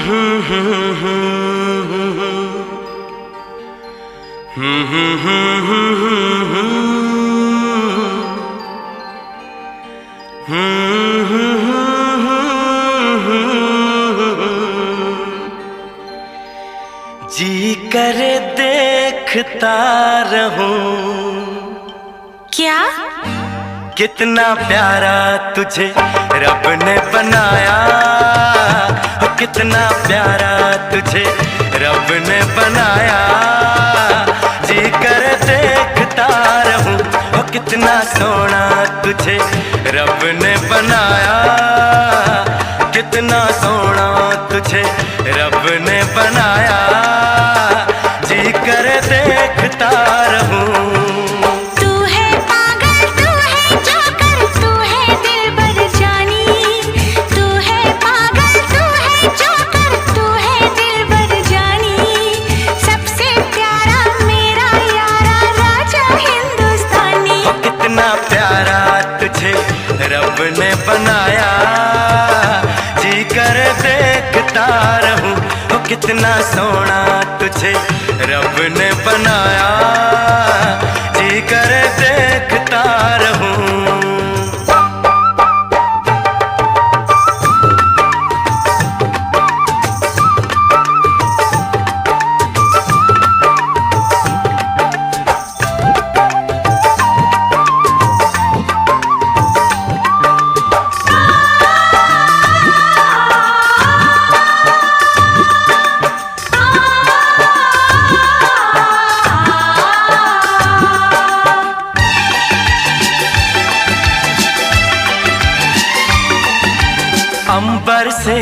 जी करे देखता रहूं। क्या? कितना प्यारा तुझे रब ने बनाया, कितना प्यारा तुझे रब ने बनाया। जी कर देखता रहूं, कितना सोना तुझे रब ने बनाया, कितना सोना तुझे रब ने बनाया। जी कर देखता रहूं। रब ने बनाया, जी कर देखता रहूं। कितना सोना तुझे रब ने बनाया, जी कर देखता रहूं। अंबर से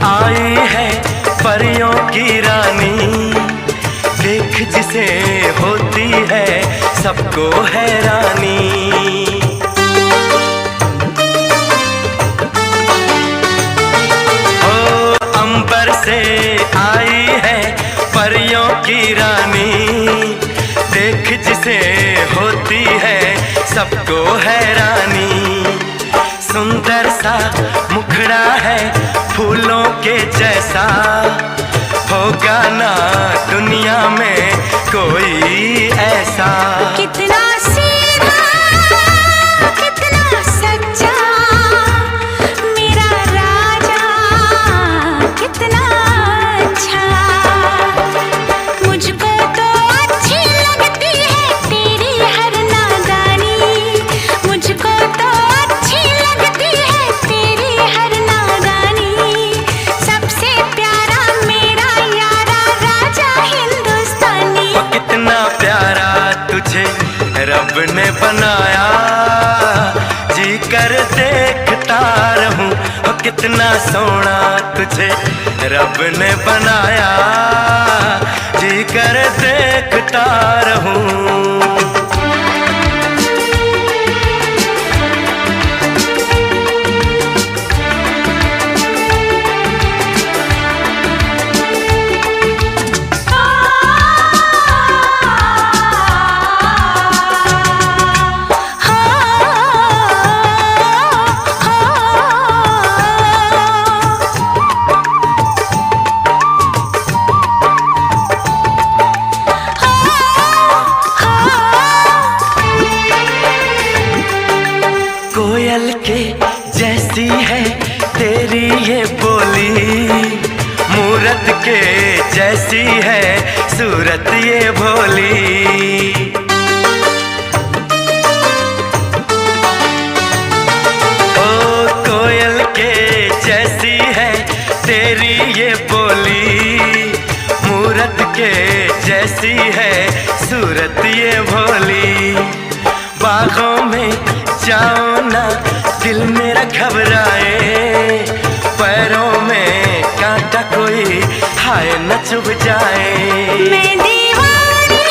आई है परियों की रानी, देख जिसे होती है सबको हैरानी। ओ अंबर से आई है परियों की रानी, देख जिसे होती है सबको हैरानी। सुंदर सा मुखड़ा है फूलों के जैसा, होगा ना दुनिया में कोई ऐसा। कितना सीधा, कितना सच्चा मेरा राजा, कितना अच्छा। मुझको तो अच्छी लगती है तेरी हर नादानी, मुझको तो रब ने बनाया, जी कर देखता रहूं। कितना सोना तुझे रब ने बनाया, जी कर देखता रहूं। कोयल के जैसी है तेरी ये बोली, मूरत के जैसी है सूरत ये भोली। ओ कोयल के जैसी है तेरी ये बोली, मूरत के जैसी है सूरत ये भोली। बागों में जाओ ना दिल मेरा घबराए, पैरों में कांटा कोई हाय न चुभ जाए। मैं दीवानी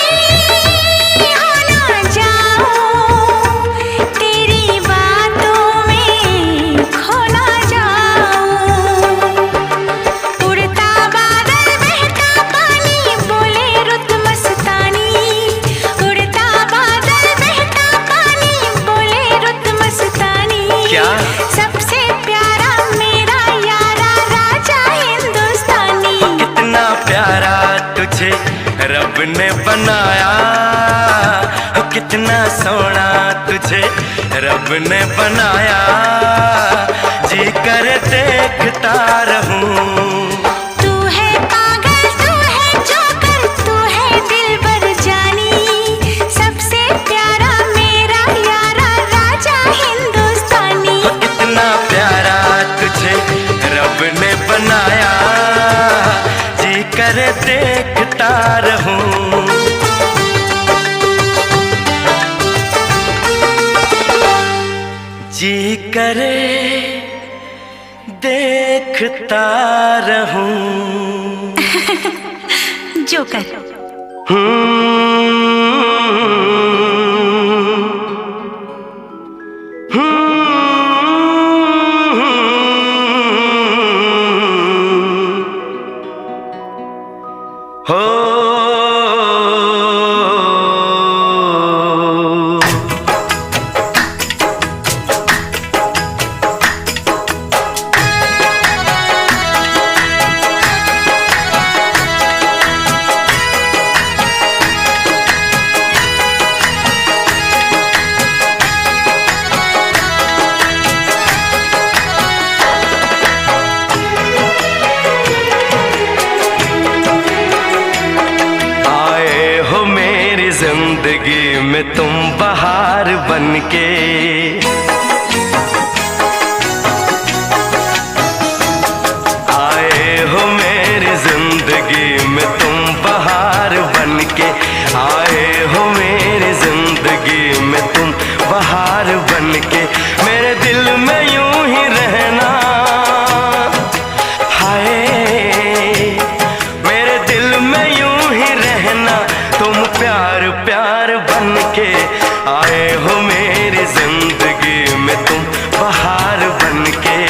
हो ना जाऊं, तेरी बातों में खो ना जाऊं। उड़ता बादल बहता पानी बोले रुत मस्तानी, उड़ता बादल बहता पानी बोले रुत मस्तानी। क्या? सबसे प्यारा मेरा यारा राजा हिंदुस्तानी। ने बनाया, कितना सोना तुझे रब ने बनाया, जी कर देखता रहूं। तू है पागल, तू है जोकर, तू है दिलबर जानी, सबसे प्यारा मेरा यारा राजा हिंदुस्तानी। कितना प्यारा तुझे रब ने बनाया, जी कर देखता रहूं। जी करे देखता रहूं। जोकर। हो जिंदगी में तुम बहार बनके, आए हो मेरी जिंदगी में तुम बहार बनके, आए हो मेरी जिंदगी में तुम बहार बनके, मेरे दिल में यूं ही रहना, हाय मेरे दिल में यूं ही रहना, तुम प्यार प्यार बनके, आए हो मेरी जिंदगी में तुम बहार बनके।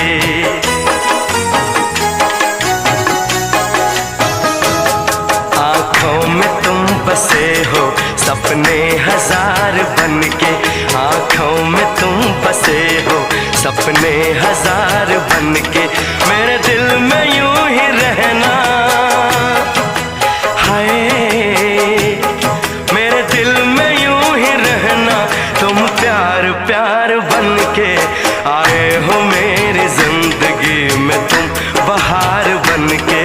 आँखों में तुम बसे हो सपने हजार बनके, आँखों में तुम बसे हो सपने हजार बनके, मेरे दिल में यूं ही रहना, हाय मेरे दिल में यूं ही रहना, तुम प्यार प्यार बनके, आए हो मेरी जिंदगी में तुम बहार बनके।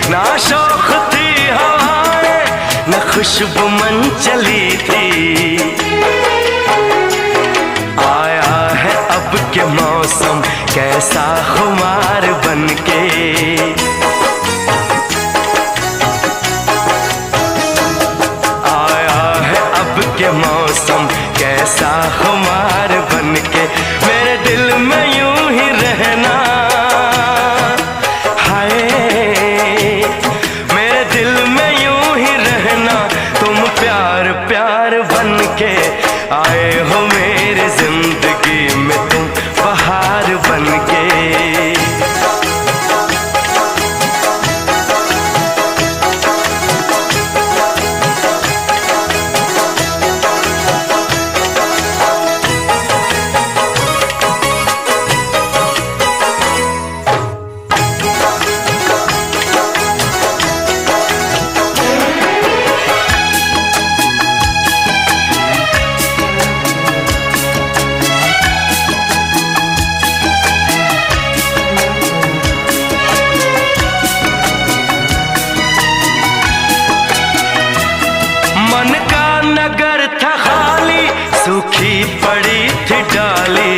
ना शौक थी हवाएं न खुशबू मन चली थी, आया है अब के मौसम कैसा खुमार बनके, आया है अब के मौसम कैसा खुमार बनके, मेरे दिल में यूं ही रहना, प्यार प्यार बनके, आए हो मेरी जिंदगी में तुम बहार बनके। सूखी पड़ी थी डाली।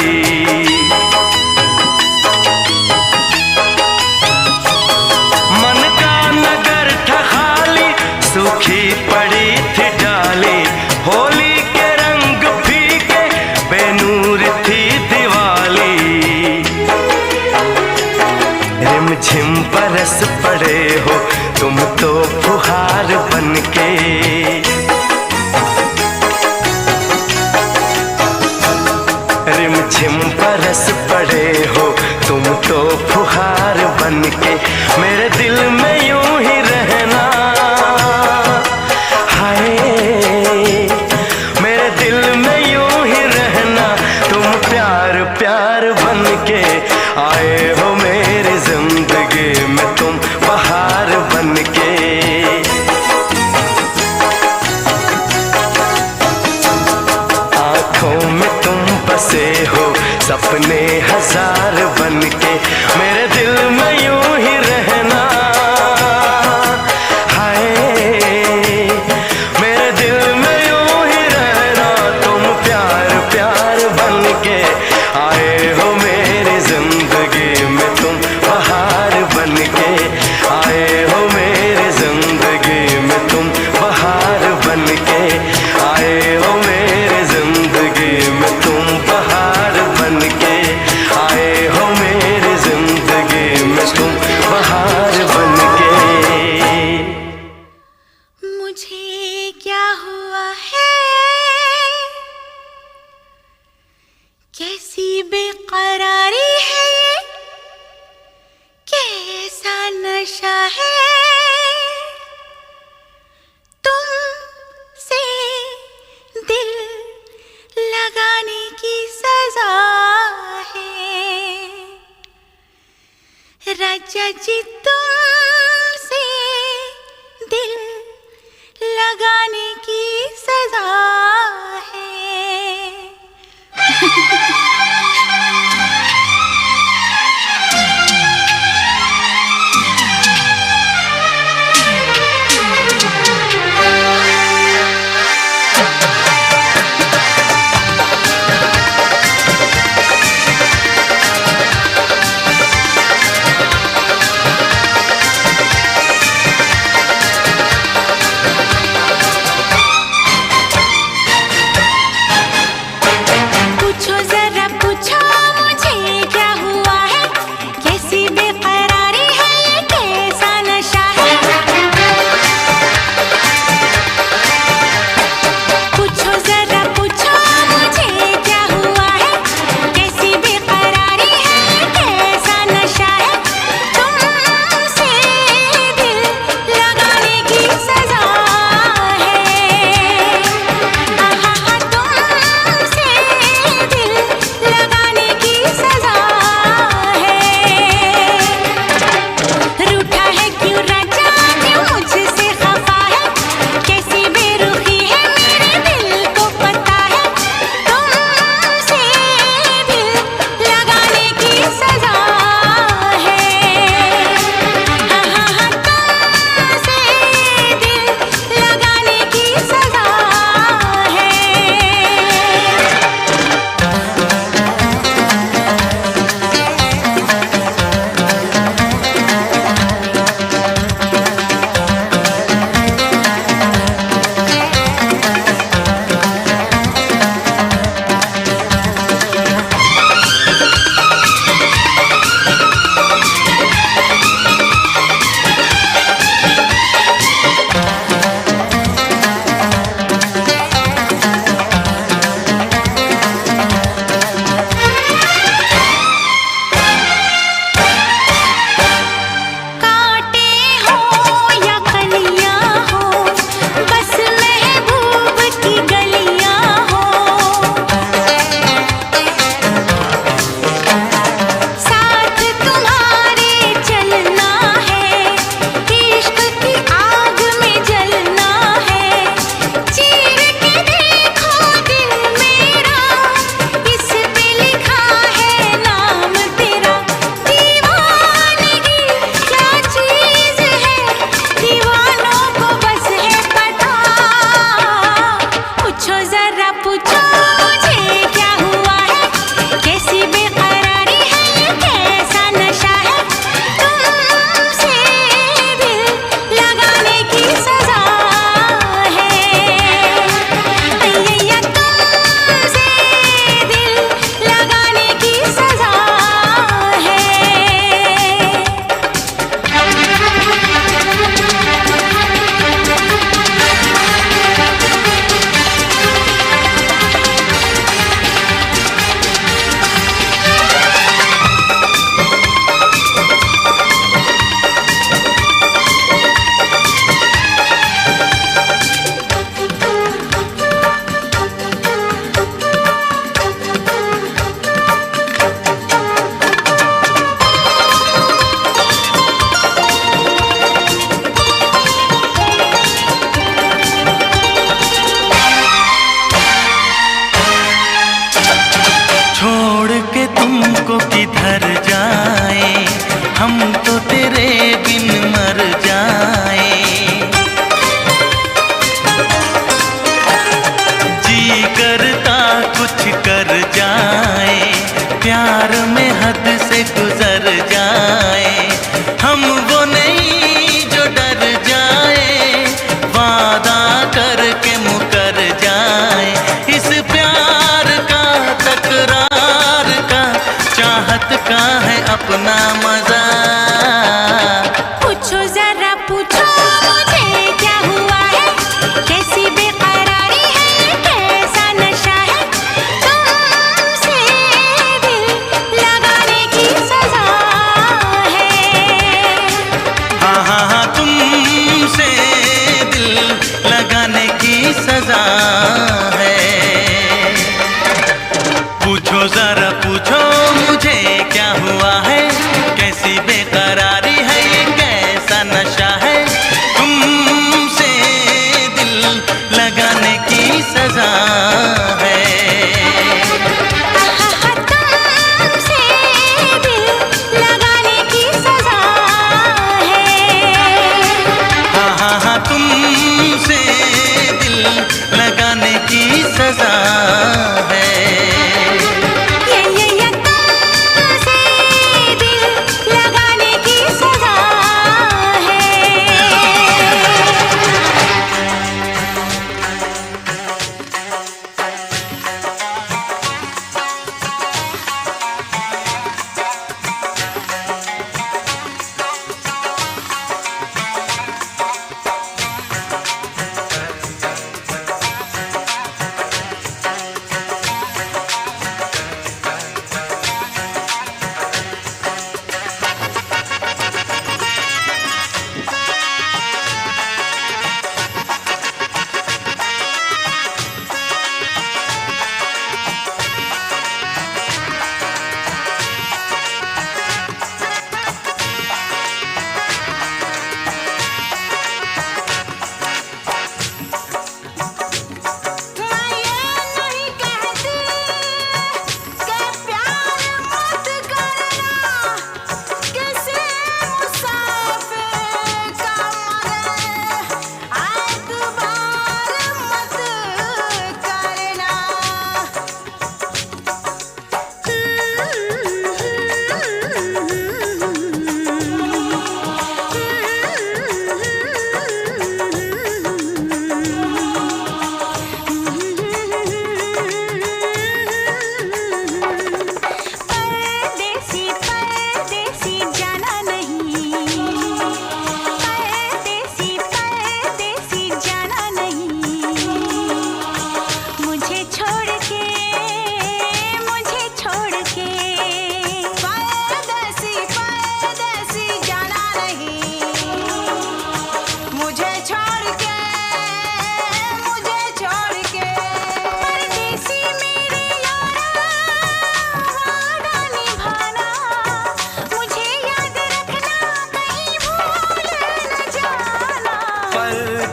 मन का नगर था खाली, सूखी पड़ी थी डाली। होली के रंग फीके, बेनूर थी दिवाली। रिमझिम बरस पड़े हो तुम तो फुहार बनके। रिमझिम पर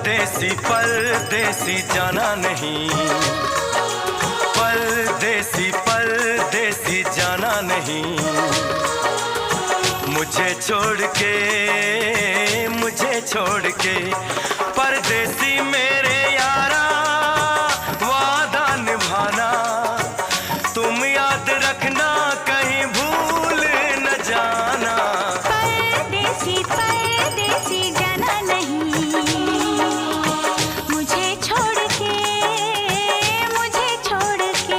परदेसी परदेसी जाना नहीं, परदेसी परदेसी जाना नहीं, मुझे छोड़ के, मुझे छोड़ के। परदेसी मेरे यारा वादा निभाना, तुम याद रखना कहीं भूल न जाना। परदेसी परदेसी जाना नहीं, मुझे छोड़ के, मुझे छोड़ के।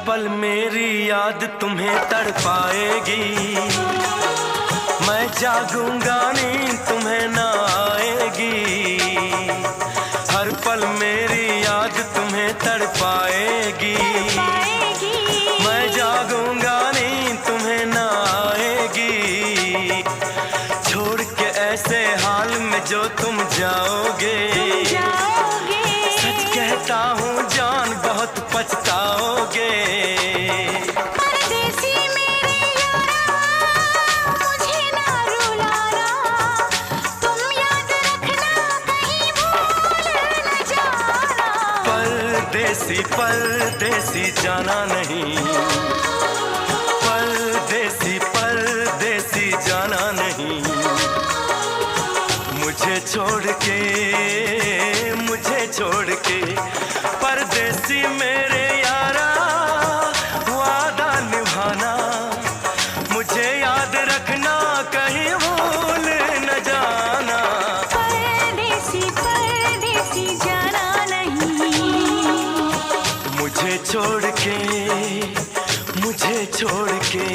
पल मेरी याद तुम्हें तड़पाएगी, मैं जागूंगा नींद तुम्हें ना आएगी। हर पल मेरी याद तुम्हें तड़पाएगी, मैं जागूंगा नींद तुम्हें ना आएगी। छोड़ के ऐसे हाल में जो तुम जाओगे, सच कहता हूँ जान बहुत पछताओगे। परदेसी मेरे यारा मुझे ना रुलाना, तुम याद रखना कहीं भूल न जाना। परदेसी परदेसी जाना नहीं, परदेसी परदेसी जाना नहीं, मुझे छोड़ के, मुझे छोड़ के। परदेसी मेरे यारा वादा निभाना, मुझे याद रखना कहीं भूल न जाना। परदेसी परदेसी जाना नहीं, मुझे छोड़ के, मुझे छोड़ के।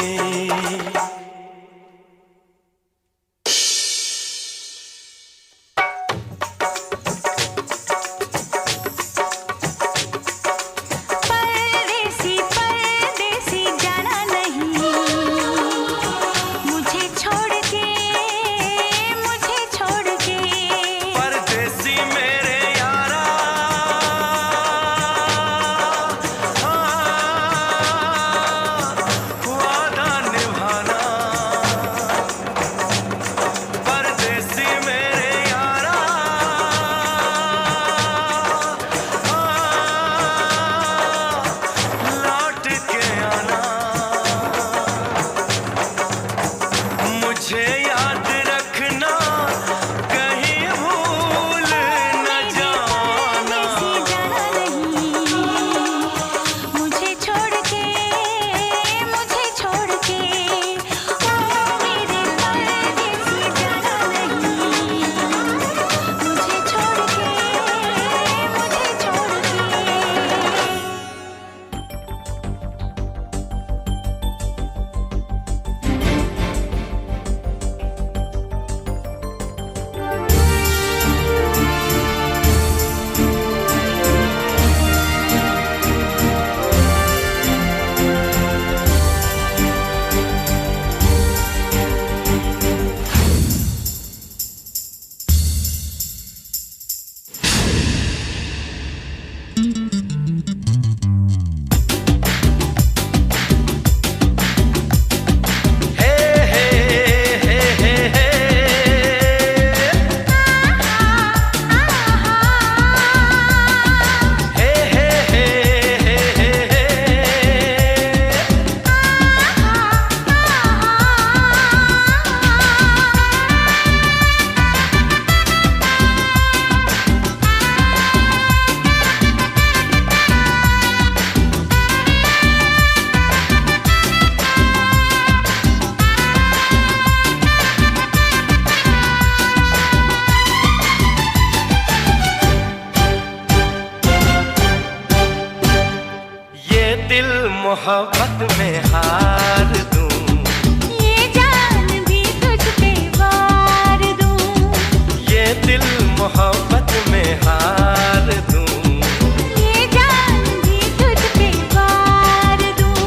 दिल मोहब्बत में हार दूं, ये जान भी तुझ पे वार दूं, ये दिल मोहब्बत में हार दूं, ये जान भी तुझ पे वार दूं।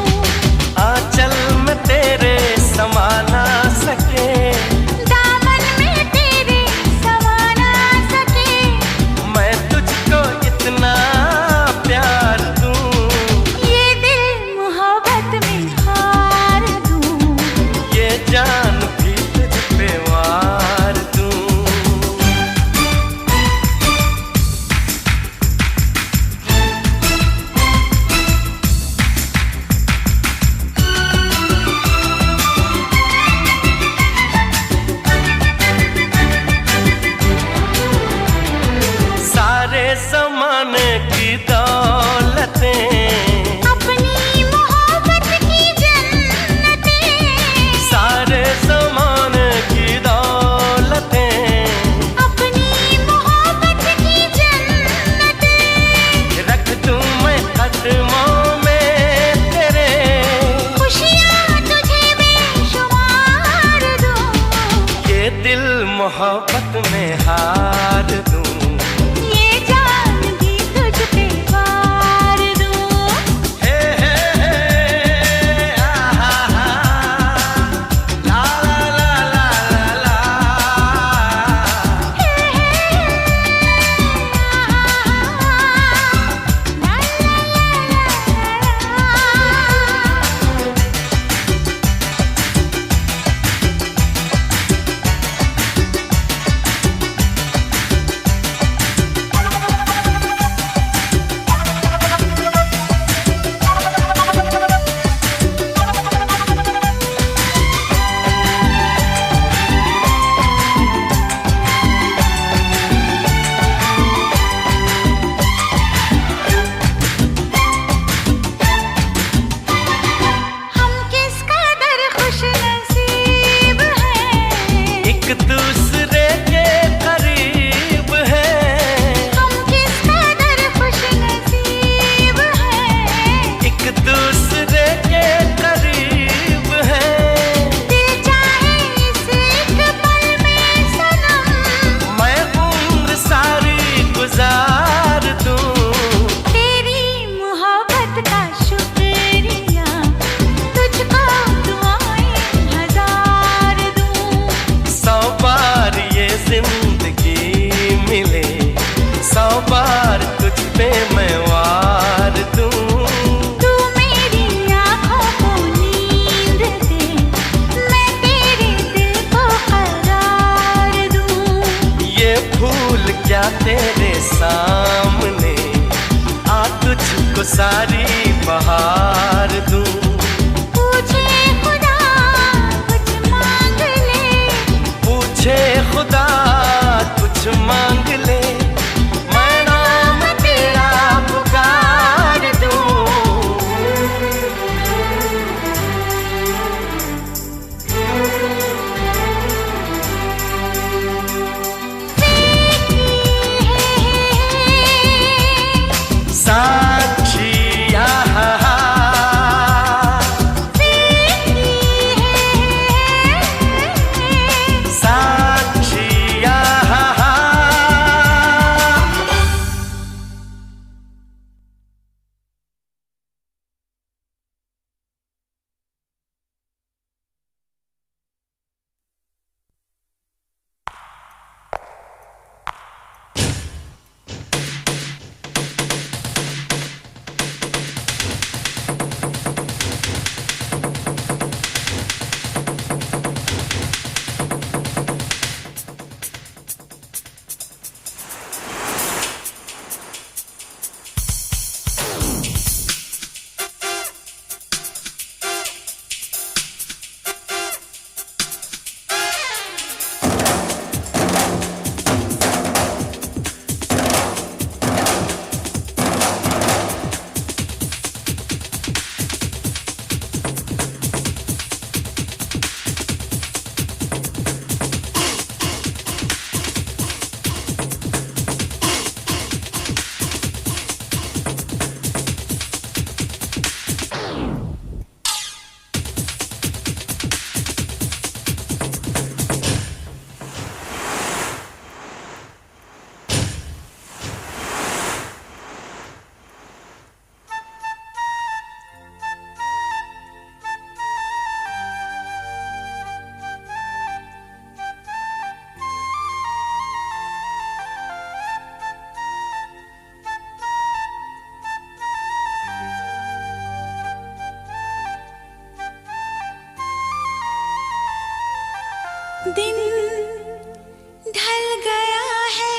आंचल में तेरे समा ना सके, दामन में तेरे समा ना सके, मैं तुझको इतना प्यार दूं, जान भी तुझ पे वार दूं। सारे ज़माने की दौलतें मोहब्बत में हार दूं, ये जान भी तुझ पे वार दूं। हे हे हे हा हा ला ला ला ला ला, हे हे ला दूसरे के करीब है, हम किस कदर खुशनसीब हैं, एक दूसरे के करीब है, दिल चाहे इस एक पल में सनम, मैं उम्र सारी गुजार दूं, तेरी मोहब्बत का शुक्रिया, तुझको दुआएं हजार दूं। 100 बार ये जिंदगी मिले, 100 बार तुझ पे मैं वार दूं, तू मेरी आँखों को नींद दे, मैं तेरे दिल को करार दूं। ये फूल क्या तेरे सामने, आ तुझको सारी बहार दूं, पूछे खुदा कुछ मांग ले, पूछे खुदा कुछ मांग ले, मैं नाम तेरा पुकार दूं। साक्षी साक्षी गया है,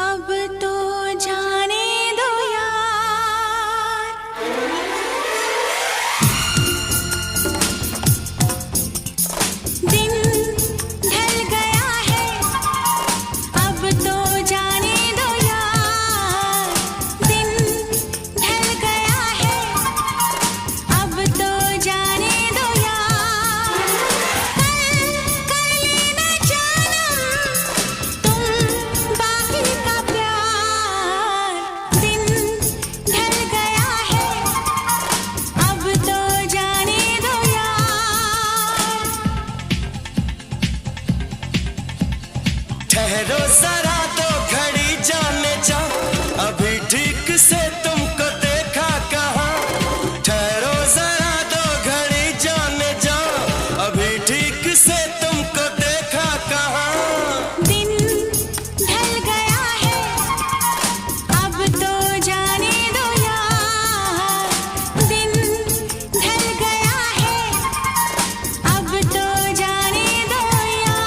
अब तो जाने दो यार। दिन ढल गया है, अब तो जाने दो यार। दिन ढल गया है, अब तो जाने दो यार। कर लेना जानम तुम बाकी का प्यार। दिन ढल गया है, अब तो जाने दो यार। ठहरो जरा तो घड़ी जाने जा, अभी ठीक से तुमको देखा कहाँ। ठहरो जरा तो घड़ी जाने जा, अभी ठीक से तुमको देखा कहाँ। दिन ढल गया है, अब तो जाने दो यार। दिन ढल गया है, अब तो जाने दो यार।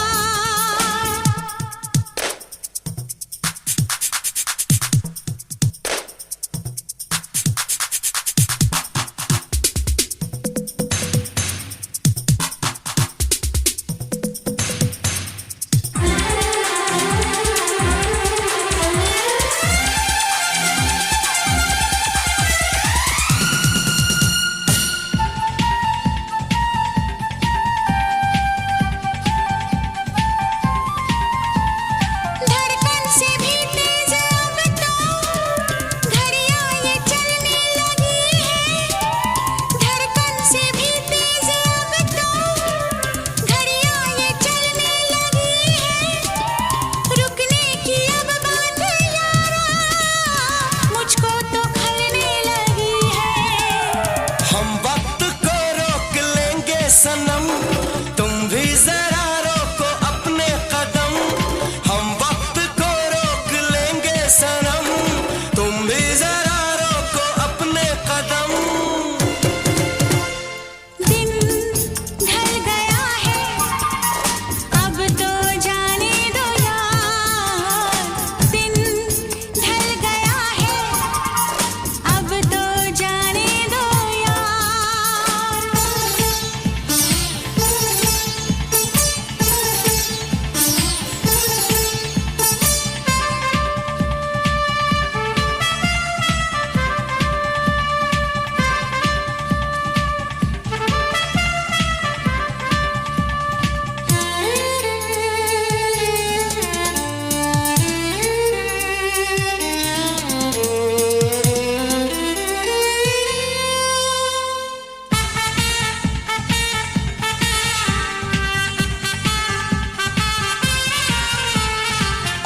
धड़कन से भी तेज अब तो घड़ियां ये चलने लगी है। धड़कन से भी तेज अब तो घड़ियां ये चलने लगी है। रुकने की अब बात यारा, मुझको तो खलने लगी है। हम वक्त को रोक लेंगे सनम, तुम भी जरा रोको अपने कदम। हम वक्त को रोक लेंगे सनम, तुम भी जरा रोको अपने कदम। दिन ढल गया है, अब तो जाने दो यार। दिन ढल गया है, अब तो जाने दो यार।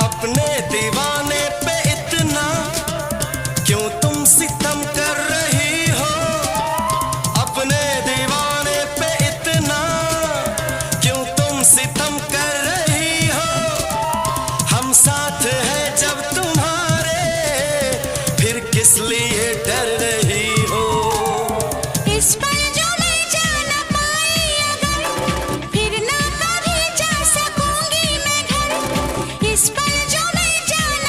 अपने दीवाने पे इतना क्यों तुम सितम कर रही हो। अपने दीवाने पे इतना क्यों तुम सितम कर रही हो। हम साथ हैं जब तुम्हारे, फिर किस लिए डर रही हो। इस पल जो मैं जा न पाई अगर, फिर ना कभी जा सकूंगी मैं घर। इस पल जो मैं जा न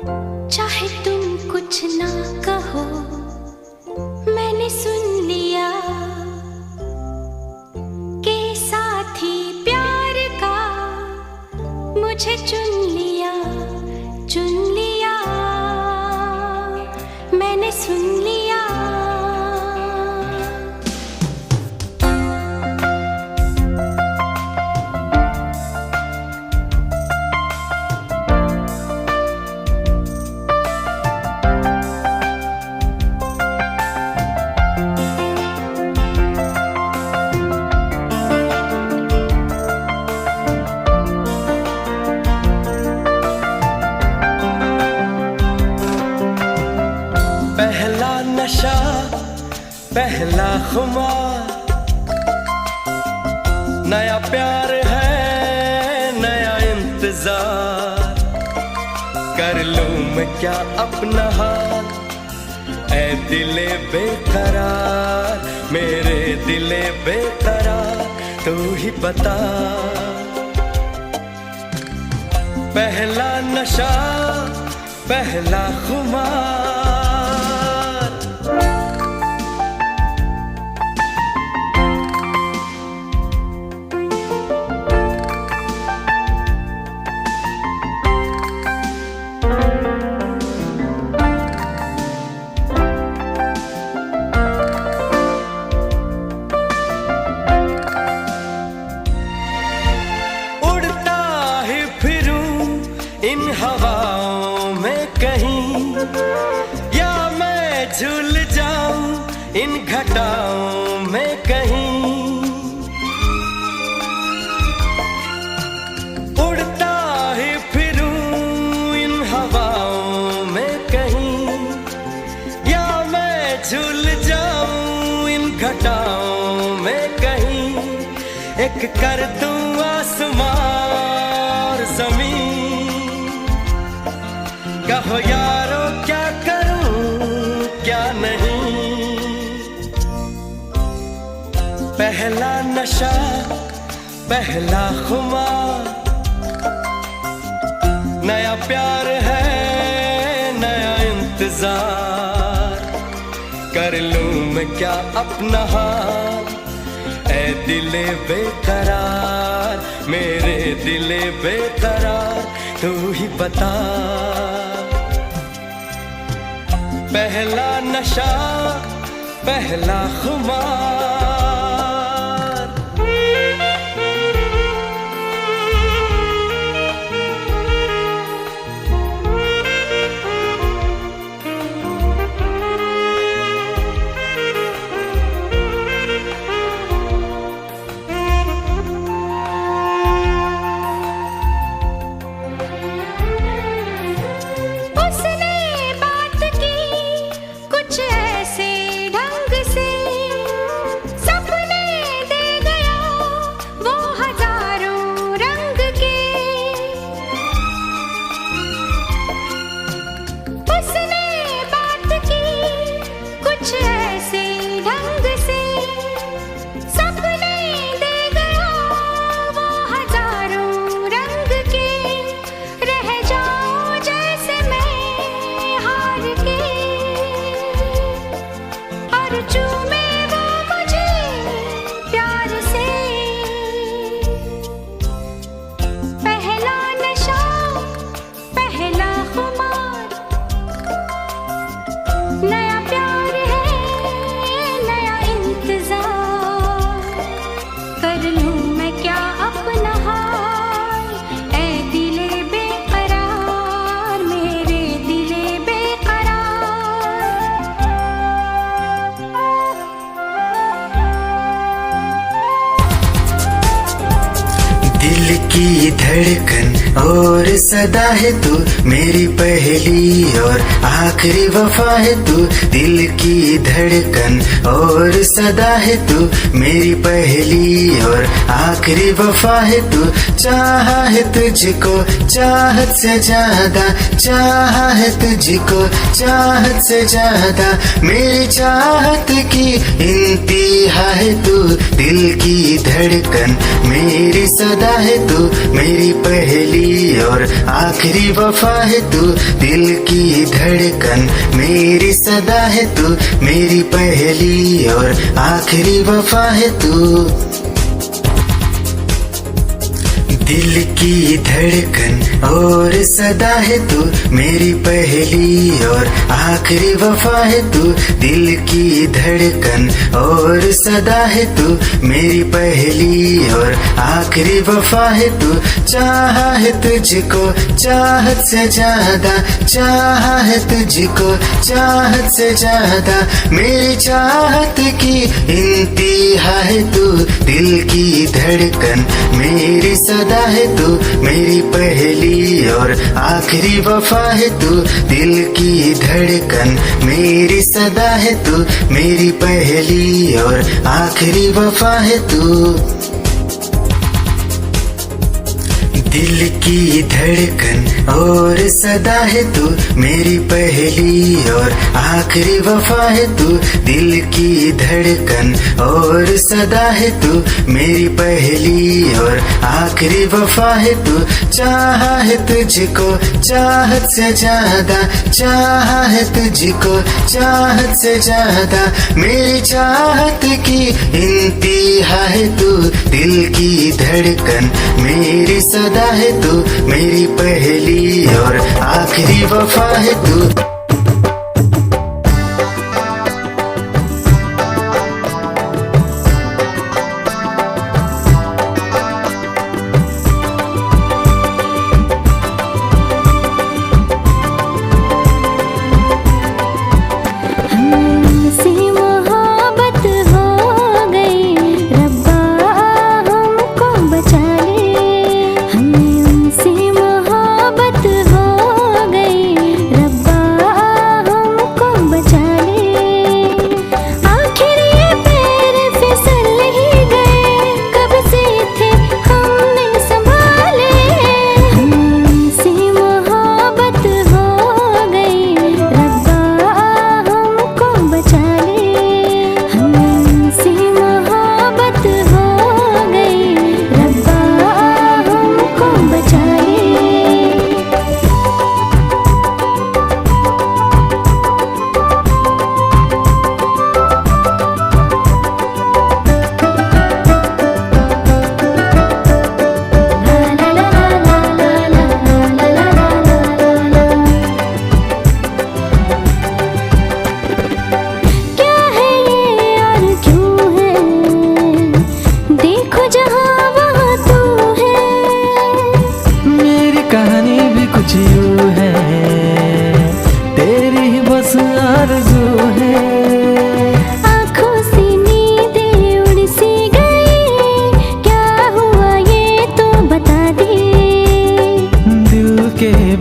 चाहे तुम कुछ ना कहो, मैंने सुन लिया कि साथी प्यार का मुझे चुन लिया, मैंने सुन लिया। पहला नशा, पहला खुमार, नया प्यार है, नया इंतजार। कर लूं मैं क्या अपना हाल, ऐ दिले बेकरार, मेरे दिले बेकरार, तू ही बता। पहला नशा, पहला खुमार, इन हवाओं में कहीं, या मैं झूल जाऊं इन घटाओं में कहीं। उड़ता ही फिरूं इन हवाओं में कहीं, या मैं झूल जाऊं इन घटाओं में कहीं। एक कर दूं आसमां और ज़मीन, कहो यारो क्या करूं क्या नहीं। पहला नशा, पहला खुमार, नया प्यार है, नया इंतजार। कर लूं मैं क्या अपना हाल, ऐ दिले बेकरार, मेरे दिले बेकरार, तू ही बता। पहला नशा, पहला खुमार। दिल की धड़कन और सदा है तू, मेरी पहली और आखिरी वफा है तू। दिल की धड़कन और सदा है तू, मेरी पहली और आखिरी वफा है तू। चाहा है तुझको चाहत से ज्यादा, चाहा है तुझको चाहत से ज्यादा, मेरी चाहत की इंतहा है तू। दिल की धड़कन मेरी सदा है तू, मेरी मेरी पहली और आखिरी वफा है तू, दिल की धड़कन मेरी सदा है तू, मेरी पहली और आखिरी वफा है तू। दिल की धड़कन और सदा है तू, मेरी पहली और आखिरी वफा है तू, दिल की धड़कन और सदा है तू, मेरी पहली और आखिरी वफा है तू। चाहा है तुझको चाहत से ज्यादा, चाहा है तुझको चाहत से ज्यादा, मेरी चाहत की इंतहा है तू, दिल की धड़कन मेरी सदा है तू, मेरी पहली और आखिरी वफा है तू, दिल की धड़कन मेरी सदा है तू, मेरी पहली और आखिरी वफा है तू। दिल की धड़कन और सदा है तू, मेरी पहली और आखिरी वफा है तू, दिल की धड़कन और सदा है तू, मेरी पहली और आखिरी वफा है तू। चाहा है तुझको चाहत से ज्यादा, चाहा है तुझको चाहत से ज्यादा, मेरी चाहत की इंतहा है तू, दिल की धड़कन मेरी सदा है तू, मेरी पहली और आखिरी वफा है तू।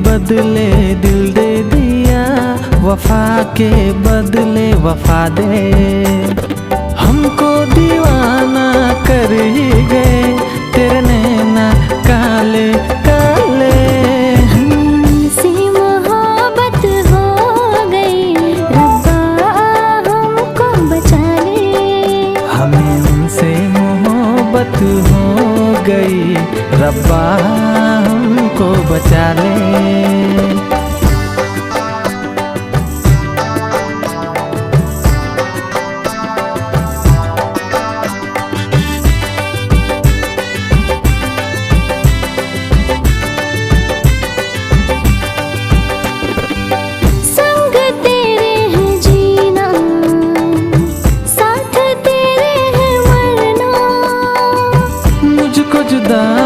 बदले दिल दे दिया, वफा के बदले वफा दे, हमको दीवाना कर ही गए तेरे नैना काले काले। हमसे मोहब्बत हो गई, रब्बा हमको बचा ले। हमें उनसे मोहब्बत हो गई, रब्बा हमको बचा ले।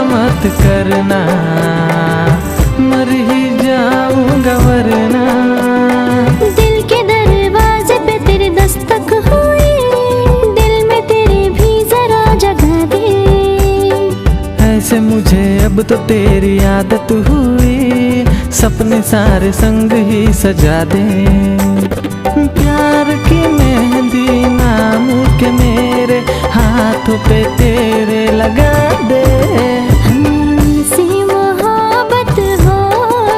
मत करना, मर ही जाऊंगा वरना। दिल के दरवाजे पे तेरे दस्तक हुई, दिल में तेरे भी जरा जगह दे। ऐसे मुझे अब तो तेरी आदत हुई, सपने सारे संग ही सजा दे। प्यार की मेहंदी नाम के मेरे हाथों पे तेरे लगा दे। हमसे मोहब्बत हो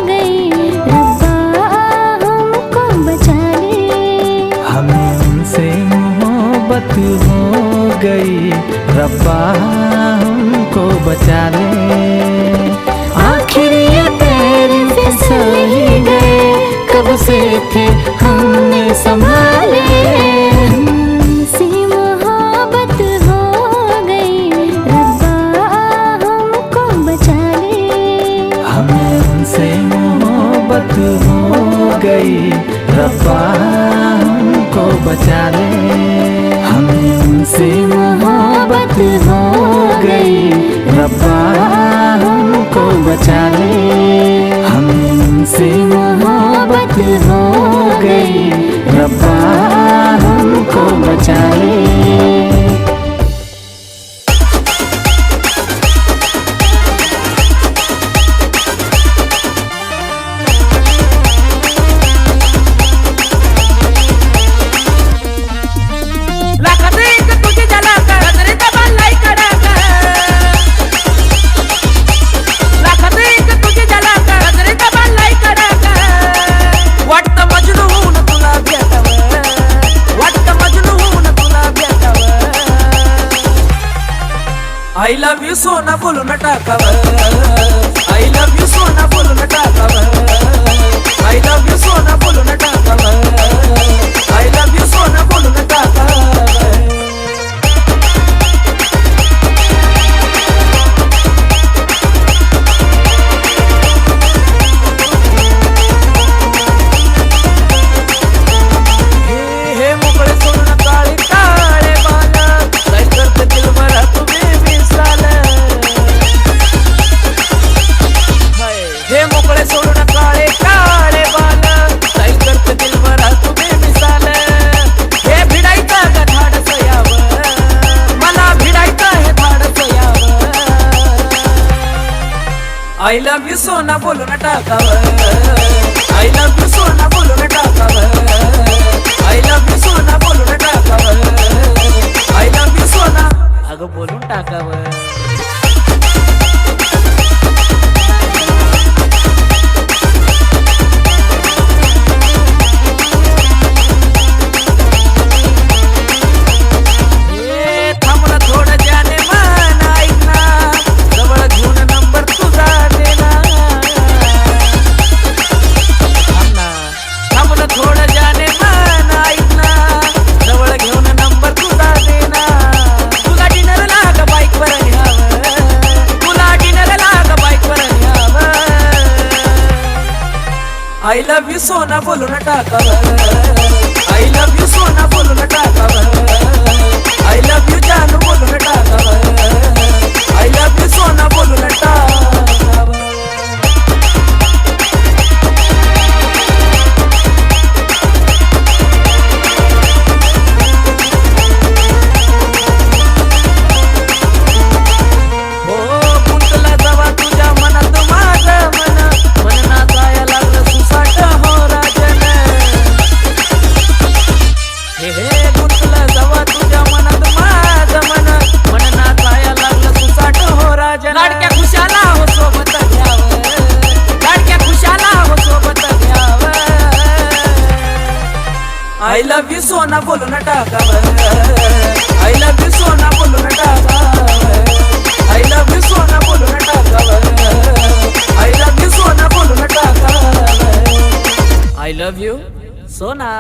गई, रब्बा हमको बचा ले। हमें उनसे मोहब्बत हो गई, रब्बा हमको बचा ले। कब से थे हमने संभाले। हमसे मोहब्बत हो गई, रब्बा हमको बचा ले। हमें उनसे मोहब्बत हो गई, रब्बा हमको बचा ले। हमें उनसे मोहब्बत हो गई, रब्बा हमको बचा ले। हमें उनसे मोहब्बत हो गई, रब्बा हमको बचा ले। I love you सोना बोलून टाकावं, I love you सोना बोलून टाकावं, I love you सोना बोलून टाकावं, I love you सोना बोलून टाकावं। हे मोकळे सोडून काळे काळे बाल, काय करते दिल मला तुम्ही मिसाल। हे मोकळे सोडून काळे काळे बाल, काय करते दिल मला तुम्ही मिसाल। हे भिडायचं का धाडस यावं, मला भिडायचं हे धाडस यावं। I love you सोना बोलून टाकावं, I love you सोना बोलून टाकावं, I love you सोना बोलून टाकावं, I love you सोना अगं बोलून टाकावं। थांबला थोडं ज्याने मन ऐकना, जवळ घेऊन नंबर तुझा देना। थांबला थोडं ज्याने मन ऐकना, जवळ घेऊन नंबर तुझा देना। तुला डिनर लाग बाईक वर न्यावं, तुला डिनर लाग बाईक वर न्यावं। I love you सोना बोलून टाकावं, I love you सोना बोलून टाकावं, I love you जानू बोलून टाकावं, I love you सोना बोलून टाकावं। हो गुंतला जवा तुझ्या मनात माझं मन, मन नाचाया लागलं सुसाट हो राजन। हे गुंतला जवा तुझ्या मनात माझं मन, मन नाचाया लागलं सुसाट हो राजन। लाडक्या खुशाला हो सोबत घ्यावं, लाडक्या खुशाला हो सोबत घ्यावं। I love you सोना बोलून टाकावं, I love you सोना बोलून टाकावं, I love you सोना बोलून टाकावं, I love you सोना बोलून टाकावं, I love you सोना।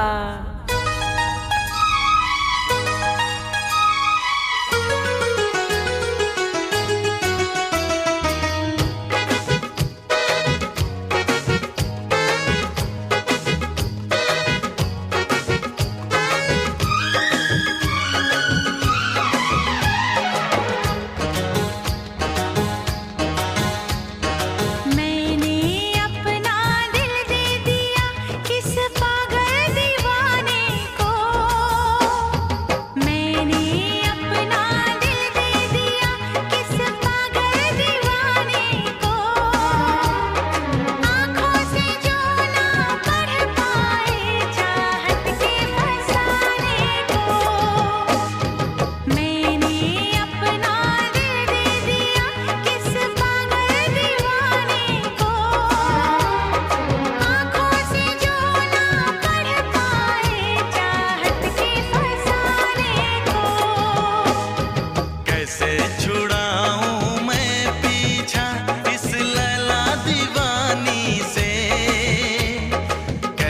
मैंने अपना दिल दे दिया किस पागल दीवाने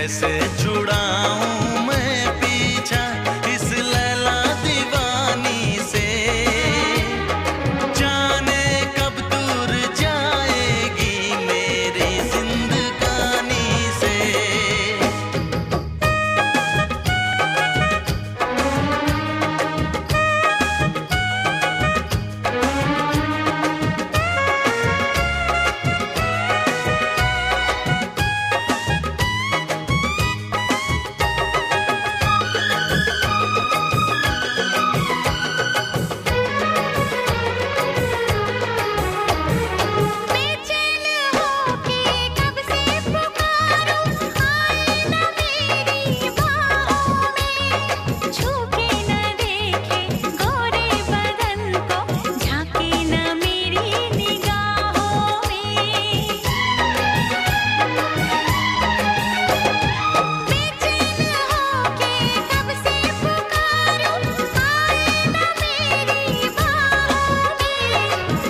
कैसे छुड़ाऊं मैं पीछा इस लैला दीवानी से, जाने कब दूर जाएगी मेरी जिंदगानी से। बेचैन होके कब से पुकारूं, आए न मेरी बाहों में, छू के न देखे गोरे बदन को, झांके न मेरी निगाहों में। बेचैन होके कब से पुकारूं, आए न मेरी बाहों में,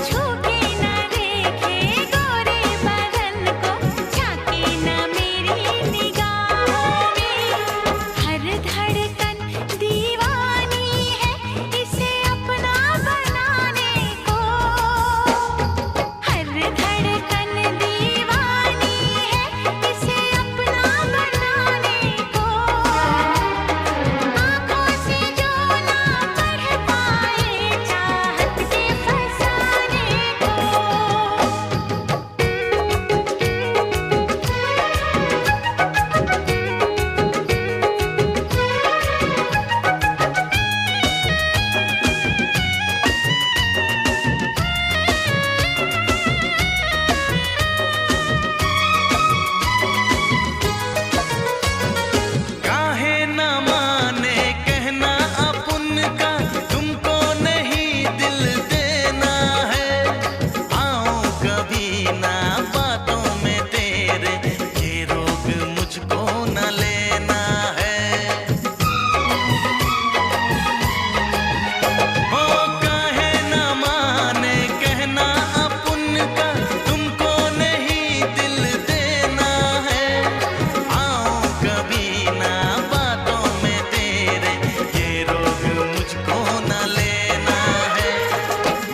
छू के न देखे गोरे बदन को, झांके न मेरी निगाहों में। हर धड़कन दीवानी है इसे अपना बनाने को, हर धड़कन दीवानी है इसे अपना बनाने को। आँखों से जो ना पढ़ पाए चाहत के फसाने को। काहे न माने कहना अपन का, तुमको नहीं दिल देना है। आऊं कभी ना बातों में तेरे, ये रोग मुझको न लेना है। हो काहे न माने कहना अपन का, तुमको नहीं दिल देना है। आऊं कभी ना बातों में तेरे, ये रोग मुझको न लेना है।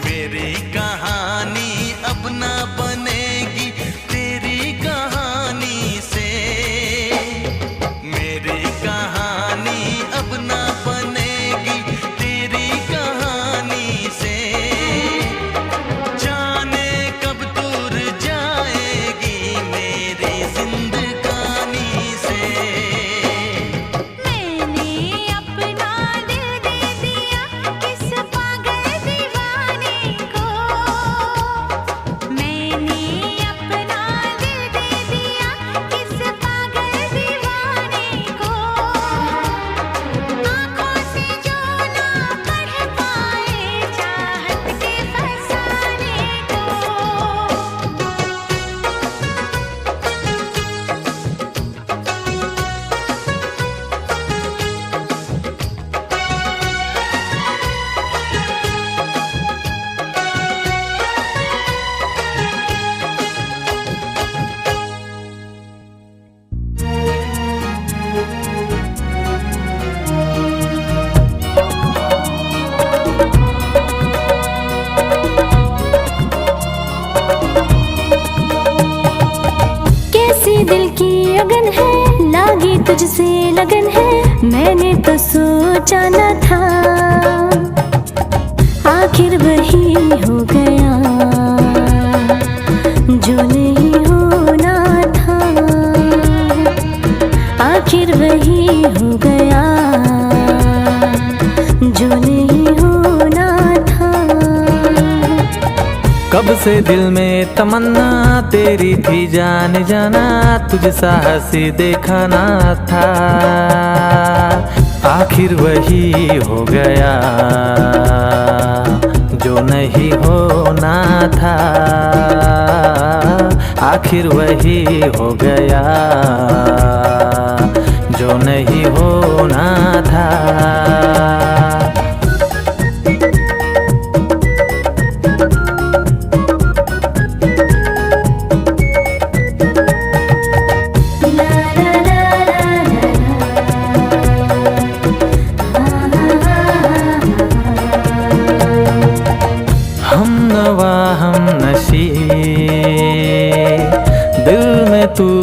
मेरी कहानी अब ना बनेगी तेरी कहानी से, मेरी कहानी अब ना बनेगी तेरी कहानी से। जाने कब दूर जाएगी मेरी जिंदगानी से। मैंने अपना दिल दे दिया किस पागल दीवाने को, मैंने अपना दिल दे दिया किस पागल दीवाने को। आँखों से जो ना पढ़ पाए चाहत के फसाने को। कैसी दिल की अगन है, लागी तुझसे लगन है, मैंने तो सोचा न था, आखिर वही हो गया जो नहीं होना था, आखिर वही हो गया जो नहीं होना था। कब से दिल में तमन्ना तेरी थी जाने जाना, तुझ साहसी देखा ना था, आखिर वही हो गया जो नहीं होना था, आखिर वही हो गया जो नहीं होना था। ला ला ला ला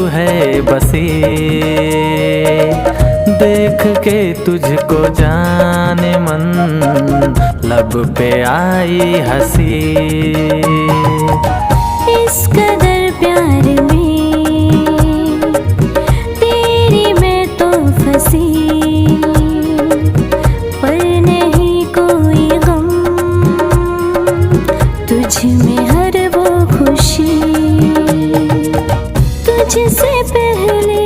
है बसी, देख के तुझको जाने मन लब पे आई हंसी। इस कदर प्यार में तेरी मैं तो फंसी, पर नहीं कोई गम तुझ में हर वो खुशी। तुझसे पहले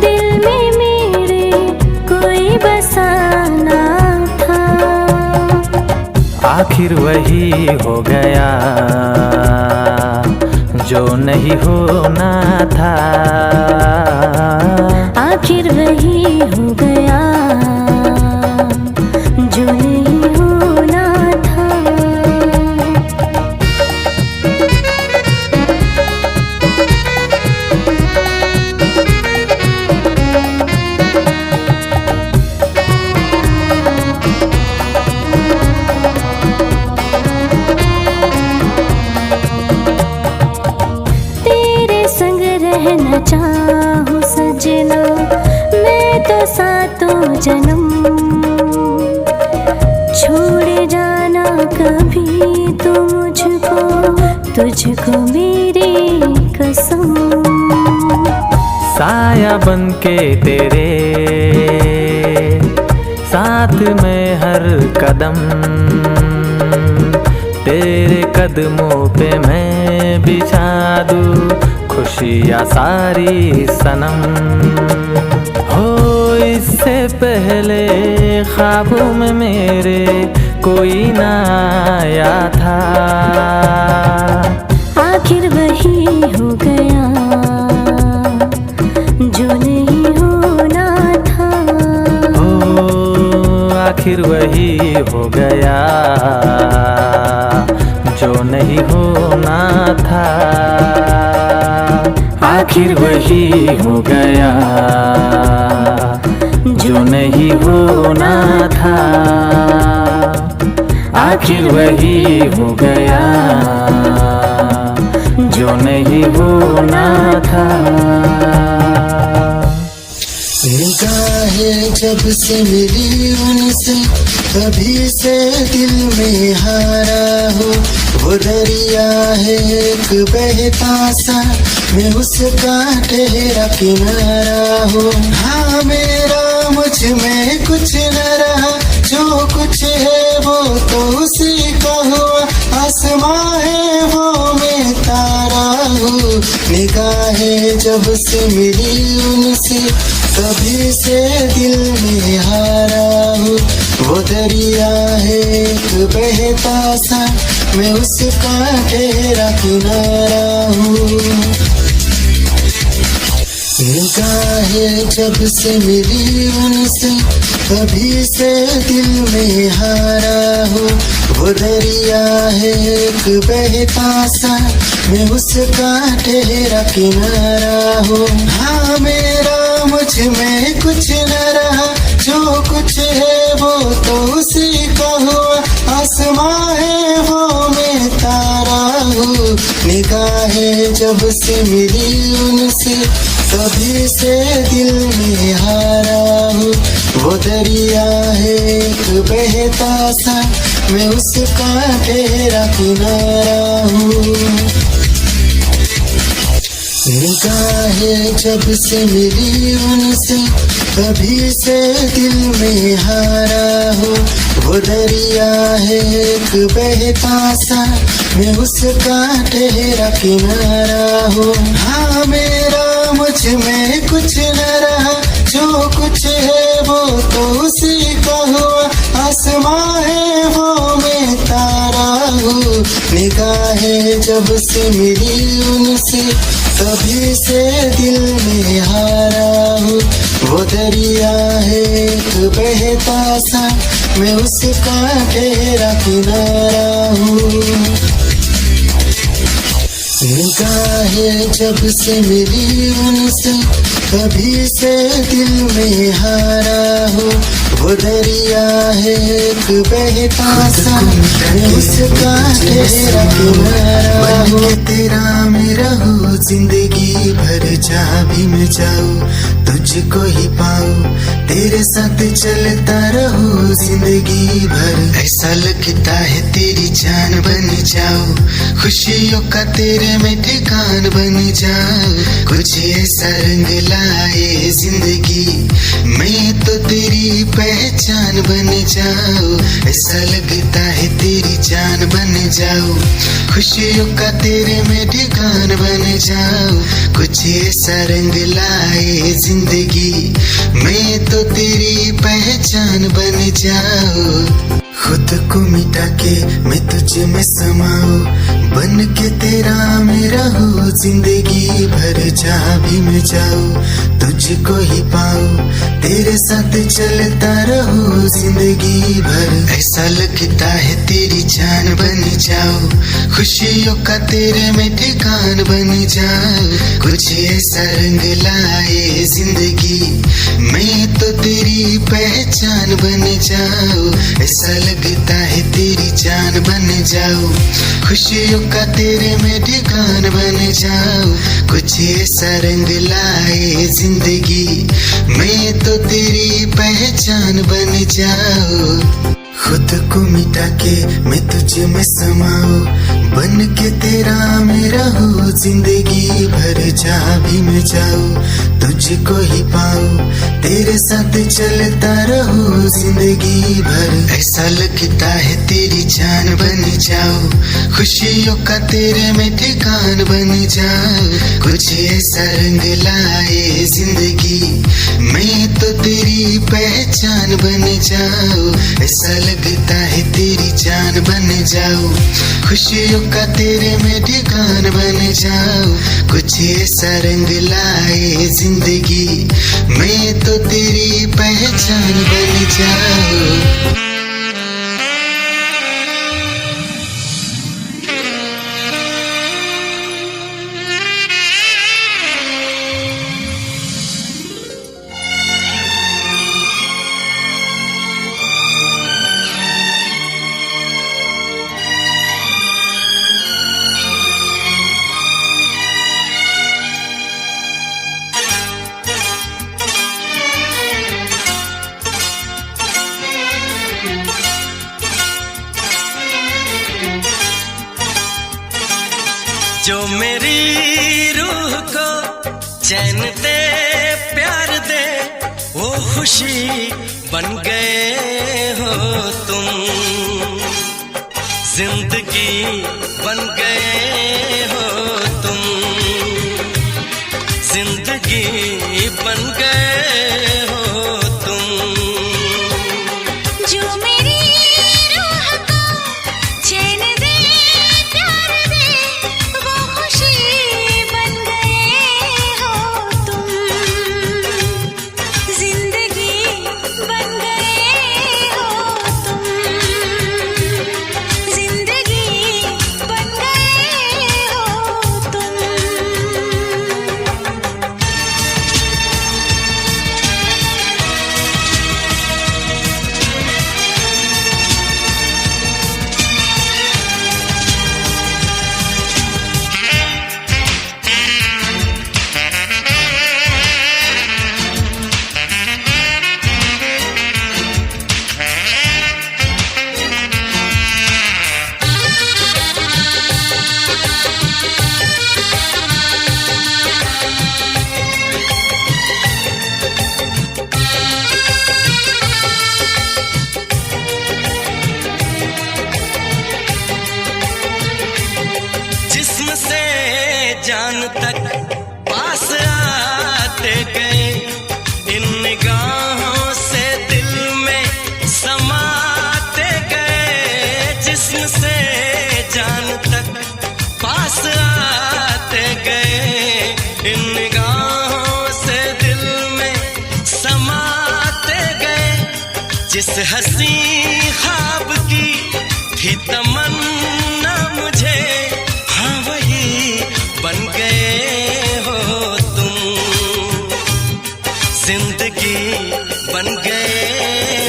दिल में मेरे कोई बसाना था, आखिर वही हो गया जो नहीं होना था। आखिर वही हो गया जो नहीं होना था। रहना चाहूं सजना मैं तो सातों जन्म, छोड़ जाना कभी तो तुझको मेरी कसम। साया बन के तेरे साथ में हर कदम, तेरे कदमों पे मैं बिछा दूं खुशियाँ सारी सनम। हो इससे पहले ख्वाबों में मेरे कोई ना आया था, आखिर वही हो गया जो नहीं होना था। हो आखिर वही हो गया जो नहीं होना था। आखिर वही हो गया जो नहीं होना था। आखिर वही हो गया जो नहीं होना था। निगाहें जब से मिली उनसे कभी से दिल में हारा हो, वो दरिया है एक बहता सा मैं उसका ठहरा किनारा हो। हाँ मेरा मुझ में कुछ न रहा, जो कुछ है वो तो उसी का हुआ। आसमां है वो मैं तारा हूँ। निगाहें जब से मिली उनसे कभी से दिल में हारा हूँ, वो दरिया है एक बहता सा मैं उसका ठहरा किनारा हूँ। निगाहें जब से मिली उनसे कभी से दिल में हारा हूँ, वो दरिया है एक बहता सा मैं उसका ठहरा किनारा हूँ। हाँ मेरा मुझ में कुछ न रहा, जो कुछ है वो तो उसी का हुआ। आसमां है वो मैं तारा हूँ। निगाहें जब से मिली उनसे कभी से दिल में हारा हूँ, वो दरिया है एक बहता सा मैं उसका ठहरा किनारा हूँ। निगाहें जब से मिली उनसे कभी से दिल में हारा हूँ, वो दरिया है एक बहता सा मैं उसका ठहरा किनारा हूँ। हाँ मेरा मुझ में कुछ न रहा, जो कुछ है वो तो उसी का हुआ। आसमां है वो मैं तारा हूँ। निगाहें जब से मिली उनसे कभी से दिल में हारा हूँ, वो दरिया है एक बहता सा मैं उसका ठहरा किनारा हूँ। निगाहें जब से मिली उनसे कभी से दिल में हारा हूँ, वो दरिया है एक बहता सा, मैं उसका ठहरा किनारा हूँ। तेरा मेरा हो जिंदगी भर, जहाँ भी मैं जाऊँ तुझको ही पाऊँ, तेरे साथ चलता रहूं जिंदगी भर। ऐसा लगता है तेरी जान बन जाऊं, खुशियों का तेरे में ठिकान बन जाऊं। कुछ ऐसा रंग लाए जिंदगी, मैं तो तेरी पहचान बन जाऊं। ऐसा लगता है तेरी जान बन जाऊं, खुशियों का तेरे में ठिकान बन जाऊं। कुछ ऐसा रंग लाए जिंदगी, मैं तो तेरी पहचान बन जाऊं। खुद को मिटा के मैं तुझ में समाऊं, बन के तेरा मेरा हो जिंदगी भर। जहाँ भी मैं जाऊँ तुझको ही पाऊँ, तेरे साथ चलता रहूं जिंदगी भर। ऐसा लगता है तेरी जान बन जाऊं, खुशियों का तेरे में ठिकान बन जाऊं। कुछ ऐसा रंग लाए जिंदगी, मैं तो तेरी पहचान बन जाऊं। ऐसा लगता है तेरी जान बन जाऊं, खुशियों का तेरे में ठिकान बन जाऊं। कुछ ऐसा रंग लाए जिंदगी, मैं तो तेरी पहचान बन जाऊं। खुद को मिटा के मैं तुझ में समाऊं, बन के तेरा मेरा हो जिंदगी भर। जहाँ भी मैं जाऊँ तुझको ही पाऊँ, तेरे साथ चलता रहूं जिंदगी भर। ऐसा लगता है तेरी जान बन जाऊँ, खुशियों का तेरे में ठिकान बन जाऊँ। कुछ ऐसा रंग लाए जिंदगी, मैं तो तेरी पहचान बन जाऊँ। ऐसा लगता है तेरी जान बन जाऊं, खुशियों का तेरे में ठिकान बन जाऊं। कुछ ऐसा रंग लाए जिंदगी, मैं तो तेरी पहचान बन जाऊं। जो मेरी रूह को चैन दे, प्यार दे, वो खुशी बन गए हो तुम। जिंदगी बन गए हो तुम, जिंदगी बन गए हो तुम। जो मेरी रूह को चैन दे, प्यार दे, वो खुशी बन गए हो तुम। जिंदगी बन गए हो तुम, जिंदगी बन गए हो तुम। जिस्म से जान तक पास आते गए, इन निगाहों से दिल में समाते गए। जिस्म से जान तक पास आते गए, इन निगाहों से दिल में समाते गए। जिस हंसी ख्वाब की थी तमन्ना मुझे, हाँ वही बन गए हो तुम। जिंदगी बन गए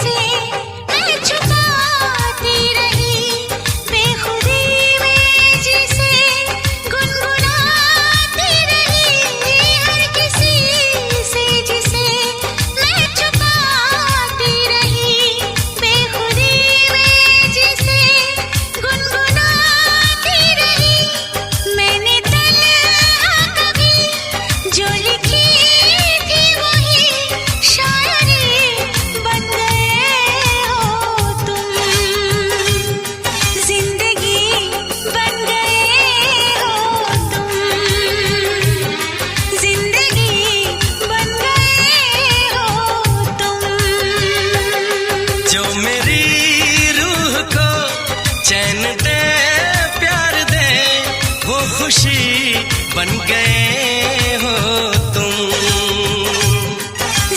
जिसे मैं छुपाती रही, बेखुदी में जिसे गुनगुनाती रही, हर किसी से जिसे मैं छुपाती रही, बेखुदी में जिसे गुनगुनाती रही। मैंने तन्हा कभी जो लिखी थी वही शायरी बन गए हो तुम, जिंदगी बन गए हो तुम, जिंदगी बन गए हो तुम। जो मेरी रूह को चैन दे प्यार दे, वो खुशी बन गए हो तुम,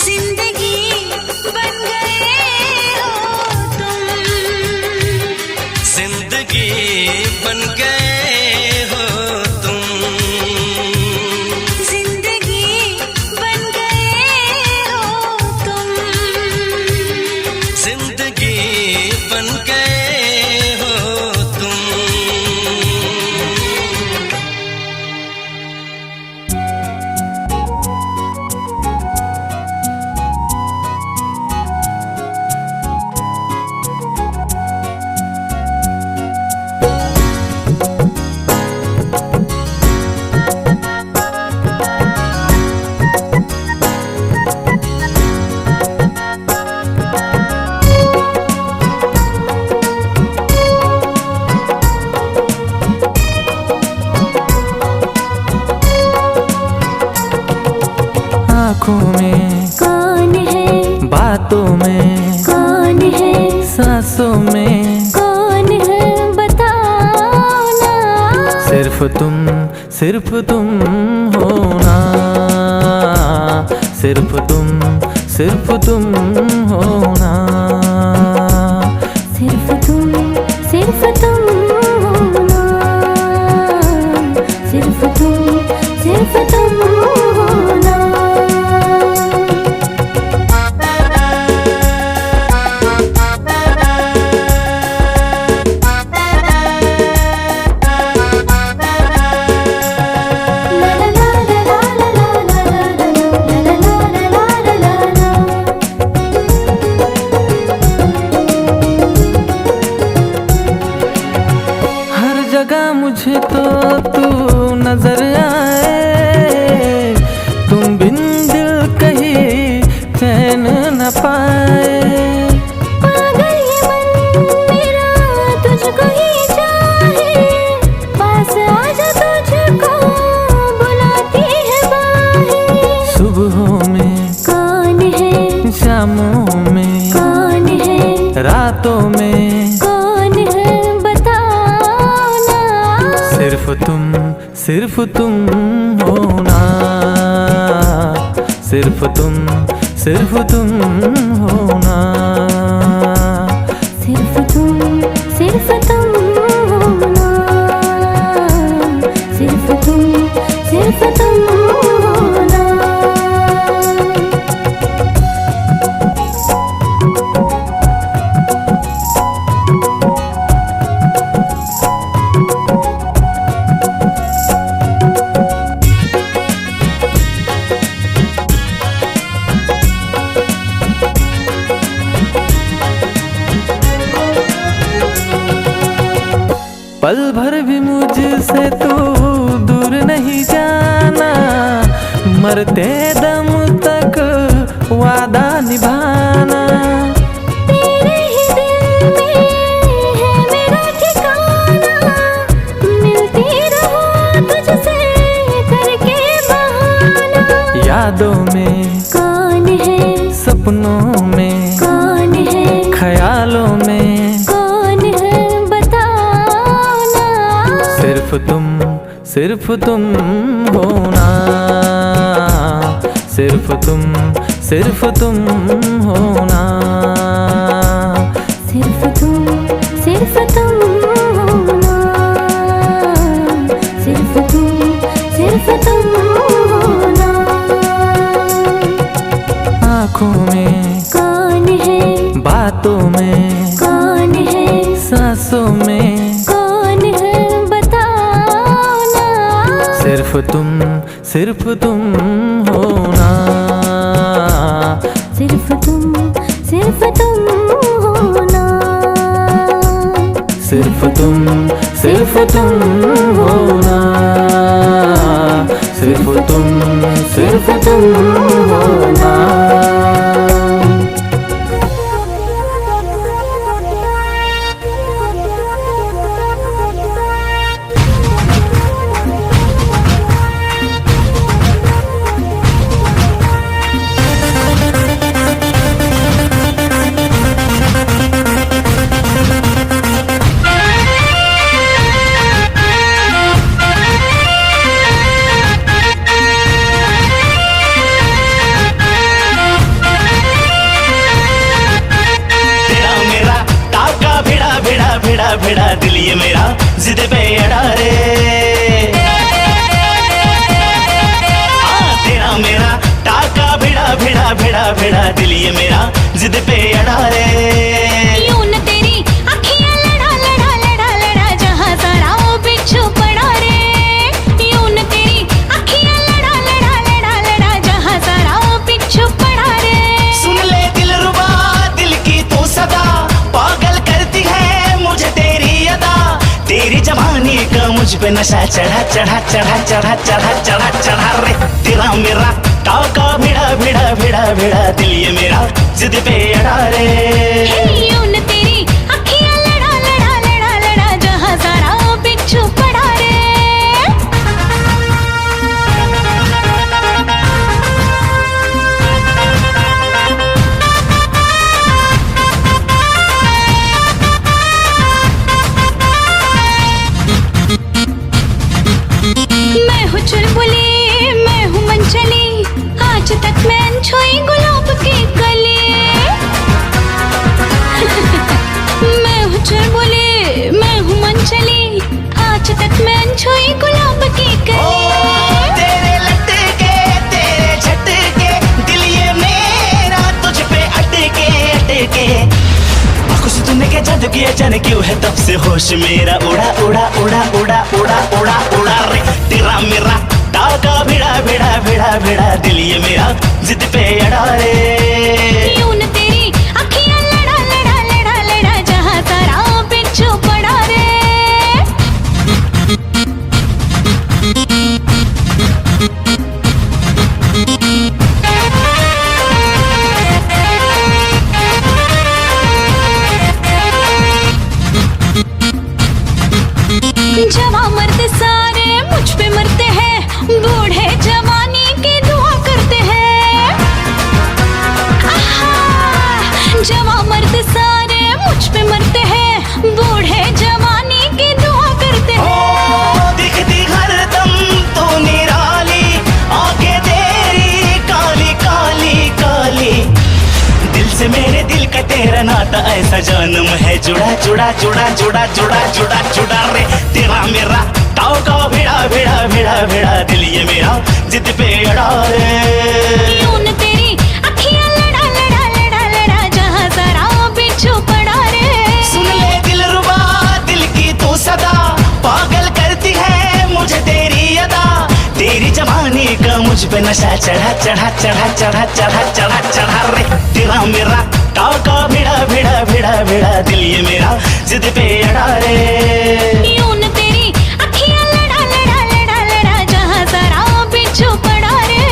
जिंदगी बन गए हो तुम, जिंदगी बन गए हो तुम, जिंदगी बन गए हो तुम। जिंदगी बन गए हो तुम। आँखों में, कौन है, बातों में, कौन है, सांसों में, कौन है बताओ ना। सिर्फ तुम हो ना, सिर्फ तुम हो ना, सिर्फ तुम हो ना, सिर्फ तुम हो ना। हर जगह मुझे तो तू नजर आए, तुम बिन दिल कहीं चैन न पाए। पागल ये मन मेरा तुझको ही चाहे, पास आजा तुझको बुलाती है बाहें। सुबहों में, कौन है, शामों में, कौन है, रातों में, कौन है बताओ ना। सिर्फ तुम हो ना, सिर्फ तुम हो ना, सिर्फ तुम हो ना, सिर्फ तुम हो ना। पल भर भी मुझसे तू दूर नहीं जाना, मरते दम तक वादा निभाना। तेरे ही दिल में है मेरा ठिकाना, मिलती रहूं तुझसे करके बहाना। यादों में, कौन है, सपनों में, कौन है, ख्यालों में, कौन है बताओ ना। सिर्फ तुम हो ना, सिर्फ तुम हो ना, सिर्फ तुम हो ना, सिर्फ तुम हो ना। आँखों में, कौन है, बातों बातों में, कौन है सांसों में, कौन है बताओ ना। सिर्फ तुम हो ना। सिर्फ तुम हो ना। सिर्फ तुम हो ना। सिर्फ तुम हो ना। भिड़ा दिल ये मेरा जिद पे अड़ा रे। तेरा मेरा टाका भिड़ा दिल ये मेरा जिद पे अड़ा रे। यूं न तेरी अखियां लड़ा जहां सारा वो बिच्छू पड़ा रे। यूं न तेरी अखियां लड़ा जहां सारा वो बिच्छू पड़ा रे। सुन ले दिलरुबा दिल की तू सदा, पागल करती है मुझे तेरी अदा। तेरी जवानी का मुझ पे नशा चढ़ा रे। तेरा मेरा टाका भिड़ा दिल ये मेरा जिद पे अड़ा रे। यूं न तेरी अखियां लड़ा जहां सारा वो बिच्छू पड़ा रे। मैं हूँ चुलबुली मैं हूँ मनचली, आज तक मैं अनछुई गुलाब की कली। मैं हूँ चुलबुली मैं हूँ मनचली, आज तक मैं अनछुई गुलाब की कली। तेरे लटके तेरे झटके दिल ये मेरा तुझ पे अटके। आंखों से तूने क्या जादू किया जाने क्यों है तब से होश मेरा उड़ा रे। तेरा मेरा टाका भिड़ा दिल ये मेरा जिद पे अड़ा रे। यूं न तेरी अखियां लड़ा जहां सारा वो बिच्छू पड़ा रे। जवां मर्द सारे मुझ पे मरते हैं, बूढ़े जवानी की दुआ करते हैं। जवां मर्द सारे मुझ पे मरते हैं, बूढ़े जवानी की दुआ करते हैं। दिखती हरदम तू निराली, आंखें तेरी काली। दिल से मेरे दिल का तेरा नाता ऐसा जन्म है जुड़ा रे। तेरा मेरा टाका भिड़ा दिल ये मेरा जिद पे अड़ा रे। यूं न तेरी अखियां लड़ा जहां सारा वो बिच्छू पड़ा रे। सुन ले दिलरुबा दिल की तू सदा, पागल करती है मुझे तेरी अदा। तेरी जवानी का मुझ पे नशा चढ़ा रे। तेरा मेरा टाका भिड़ा दिल ये मेरा जिद पे अड़ा रे। यूं न तेरी अखियां लड़ा जहां सारा वो बिच्छू पड़ा रे।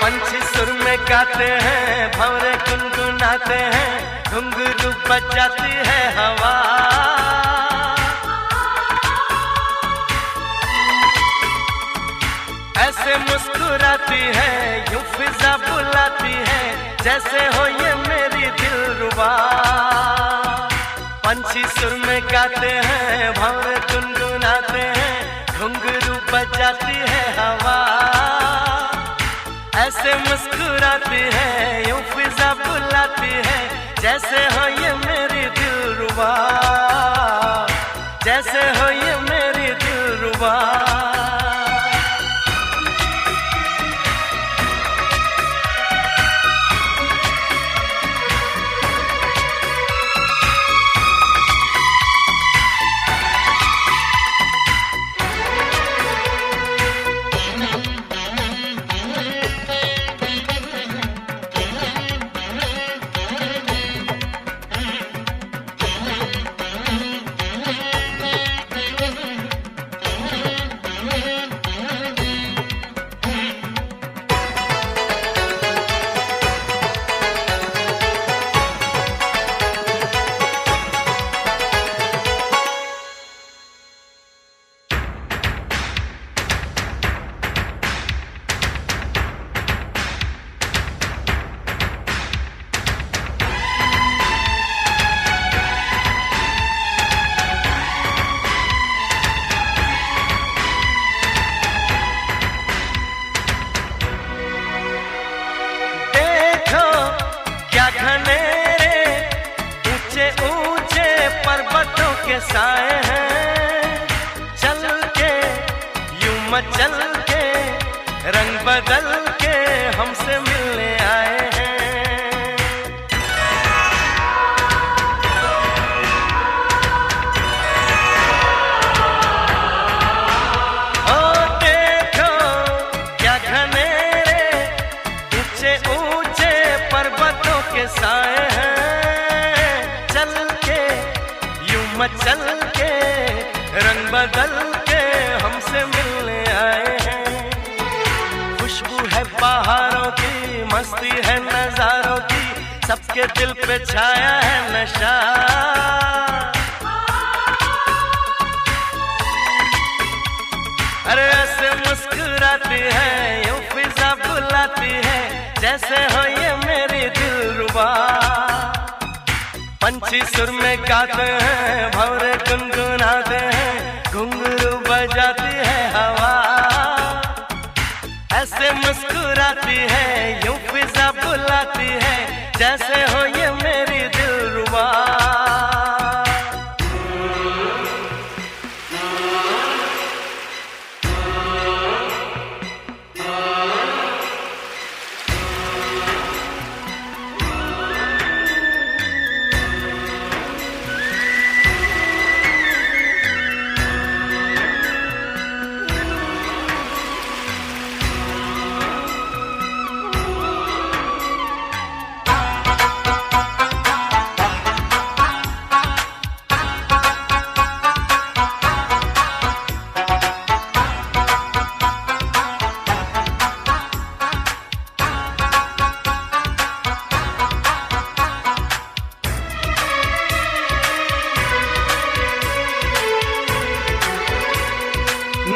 पंछी सुर में गाते हैं, भंवरे गुनगुनाते हैं, घुंघरू बजाती है हवा। ऐसे मुस्कुराती है, यूं फिजा बुलाती है, जैसे हो ये मेरी दिलरुबा। पंछी सुर में गाते हैं, भंवरे गुनगुनाते हैं, घुंघरू बजाती है हवा। ऐसे मुस्कुराती है, यूं फिजा बुलाती है, जैसे हो ये मेरी दिलरुबा, जैसे हो ये मेरी दिलरुबा। पर्वतों के साए हैं, चल के यूं मचल के, रंग बदल के हमसे मिलने आए हैं। ओ देखो क्या घनेरे, ऊंचे ऊंचे पर्वतों के साए हैं, मचल के रंग बदल के हमसे मिलने आए हैं। खुशबू है बहारों की, मस्ती है नजारों की, सबके दिल पे छाया है नशा। अरे ऐसे मुस्कुराती है, यूं फिजा बुलाती है, जैसे हो ये मेरी दिलरुबा। पंछी सुर में गाते हैं, भंवरे गुनगुनाते हैं, घुंघरू बजाती है हवा। ऐसे मुस्कुराती है, यूं फिजा बुलाती है, जैसे हो ये मेरी दिलरुबा।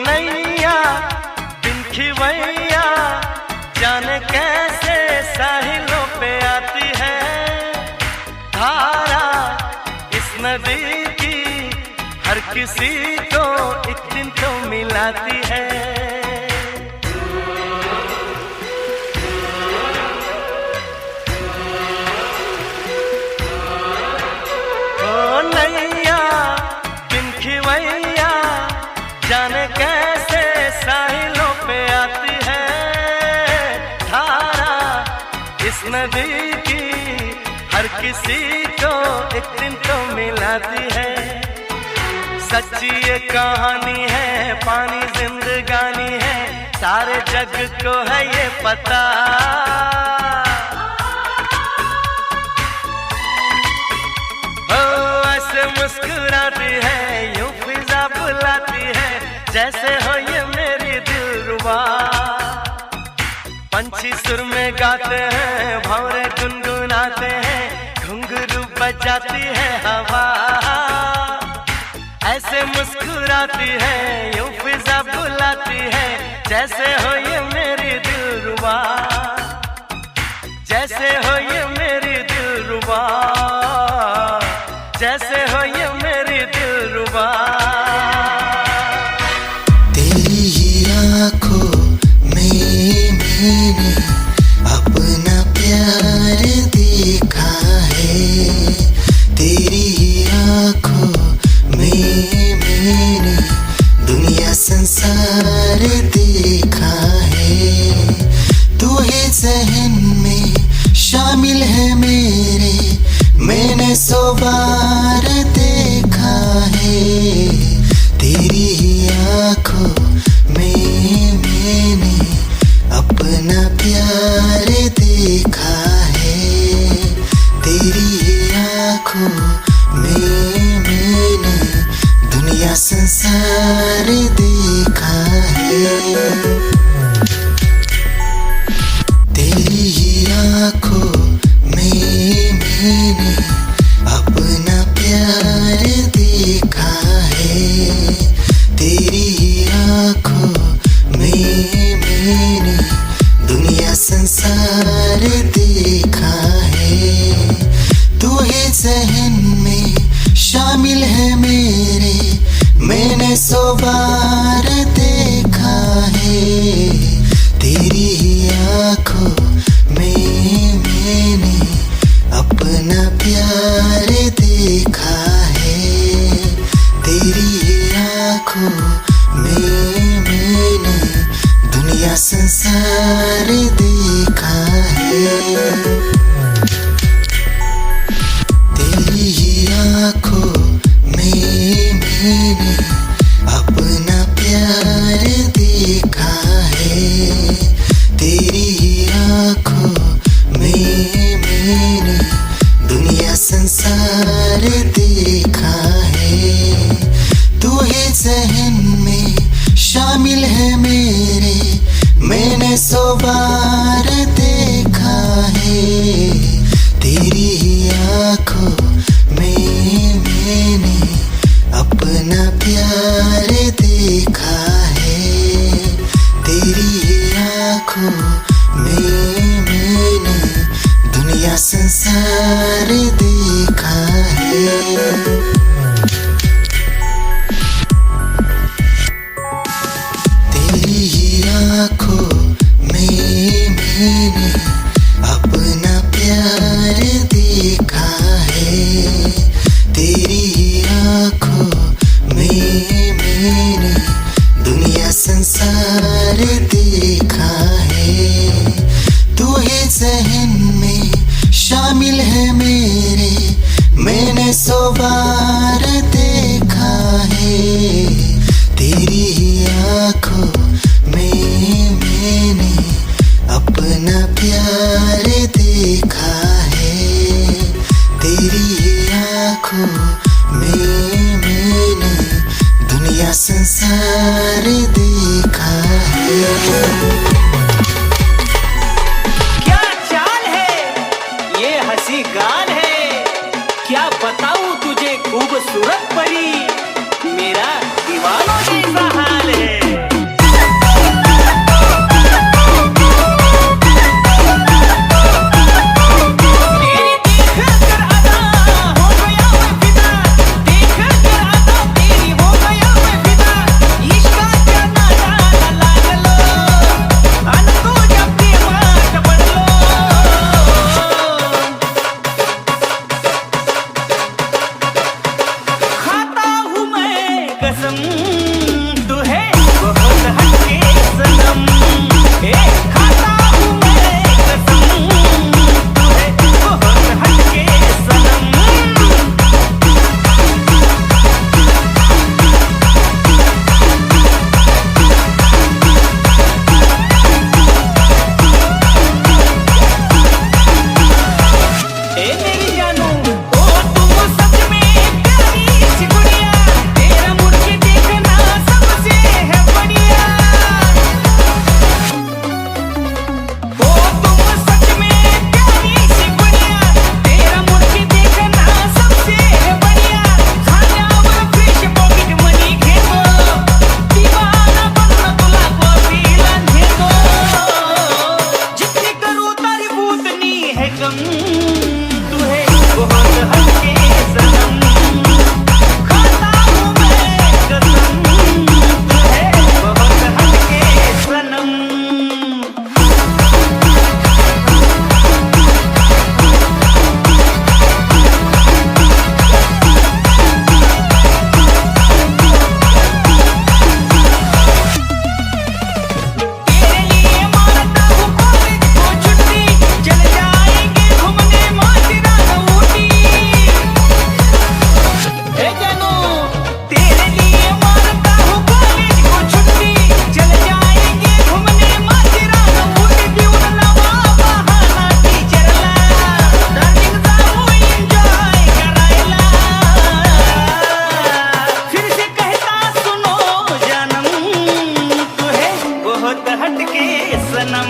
नैया बिन खिवैया जाने कैसे साहिलों पे आती है, धारा इस नदी की हर किसी को एक दिन तो मिलाती है। ओ नैया बिन खिवैया जाने कैसे साहिलों पे आती है, धारा इस नदी की हर किसी को एक दिन तो मिलाती है। सच्ची ये कहानी है, पानी जिंदगानी है, सारे जग को है ये पता। ओ ऐसे मुस्कुराती है, यूं फिजा बुलाती है, जैसे हो ये मेरी दिलरुबा। पंछी सुर में गाते हैं, भंवरे गुनगुनाते हैं, घुंघरू बजाती है हवा, ऐसे मुस्कुराती है, यूं फिजा बुलाती है, जैसे हो ये मेरी दिलरुबा, जैसे हो ये मेरी दिलरुबा, जैसे हो ये मेरी दिलरुबा। तेरी ही आँखों में मैंने अपना प्यार देखा है, तेरी ही आँखों में मैंने दुनिया संसार देखा है, तू ही ज़हन में शामिल है मेरे, मैंने 100 बार देखा है, तेरी ही आँखों में मैंने अपना प्यार देखा है, तेरी ही आँखों में मैंने दुनिया संसार देखा है, तेरी ही आँखों में मैंने अपना प्यार देखा है, तेरी ही आँखों में मैंने दुनिया संसार देखा है, तू ही ज़हन में शामिल है मेरे, मैंने 100 बार देखा है, तेरी ही आँखों में मैंने अपना प्यार देखा है, तेरी ही आँखों में मैंने दुनिया संसार देखा है, तेरी ही आँखों में मैंने अपना प्यार देखा है, तेरी ही आँखों में मैंने दुनिया संसार देखा है, तू ही ज़हन में शामिल है मेरे, मैंने 100 बार देखा है, तेरी ही आँखों में मैंने अपना प्यार देखा है, तेरी ही आँखों में मैंने दुनिया संसार देखा है, तेरी ही आँखों में मैंने अपना प्यार देखा है, तेरी ही आँखों में मैंने दुनिया संसार देखा है, तू ही ज़हन में शामिल है मेरे, मैंने 100 बार हटके सनम।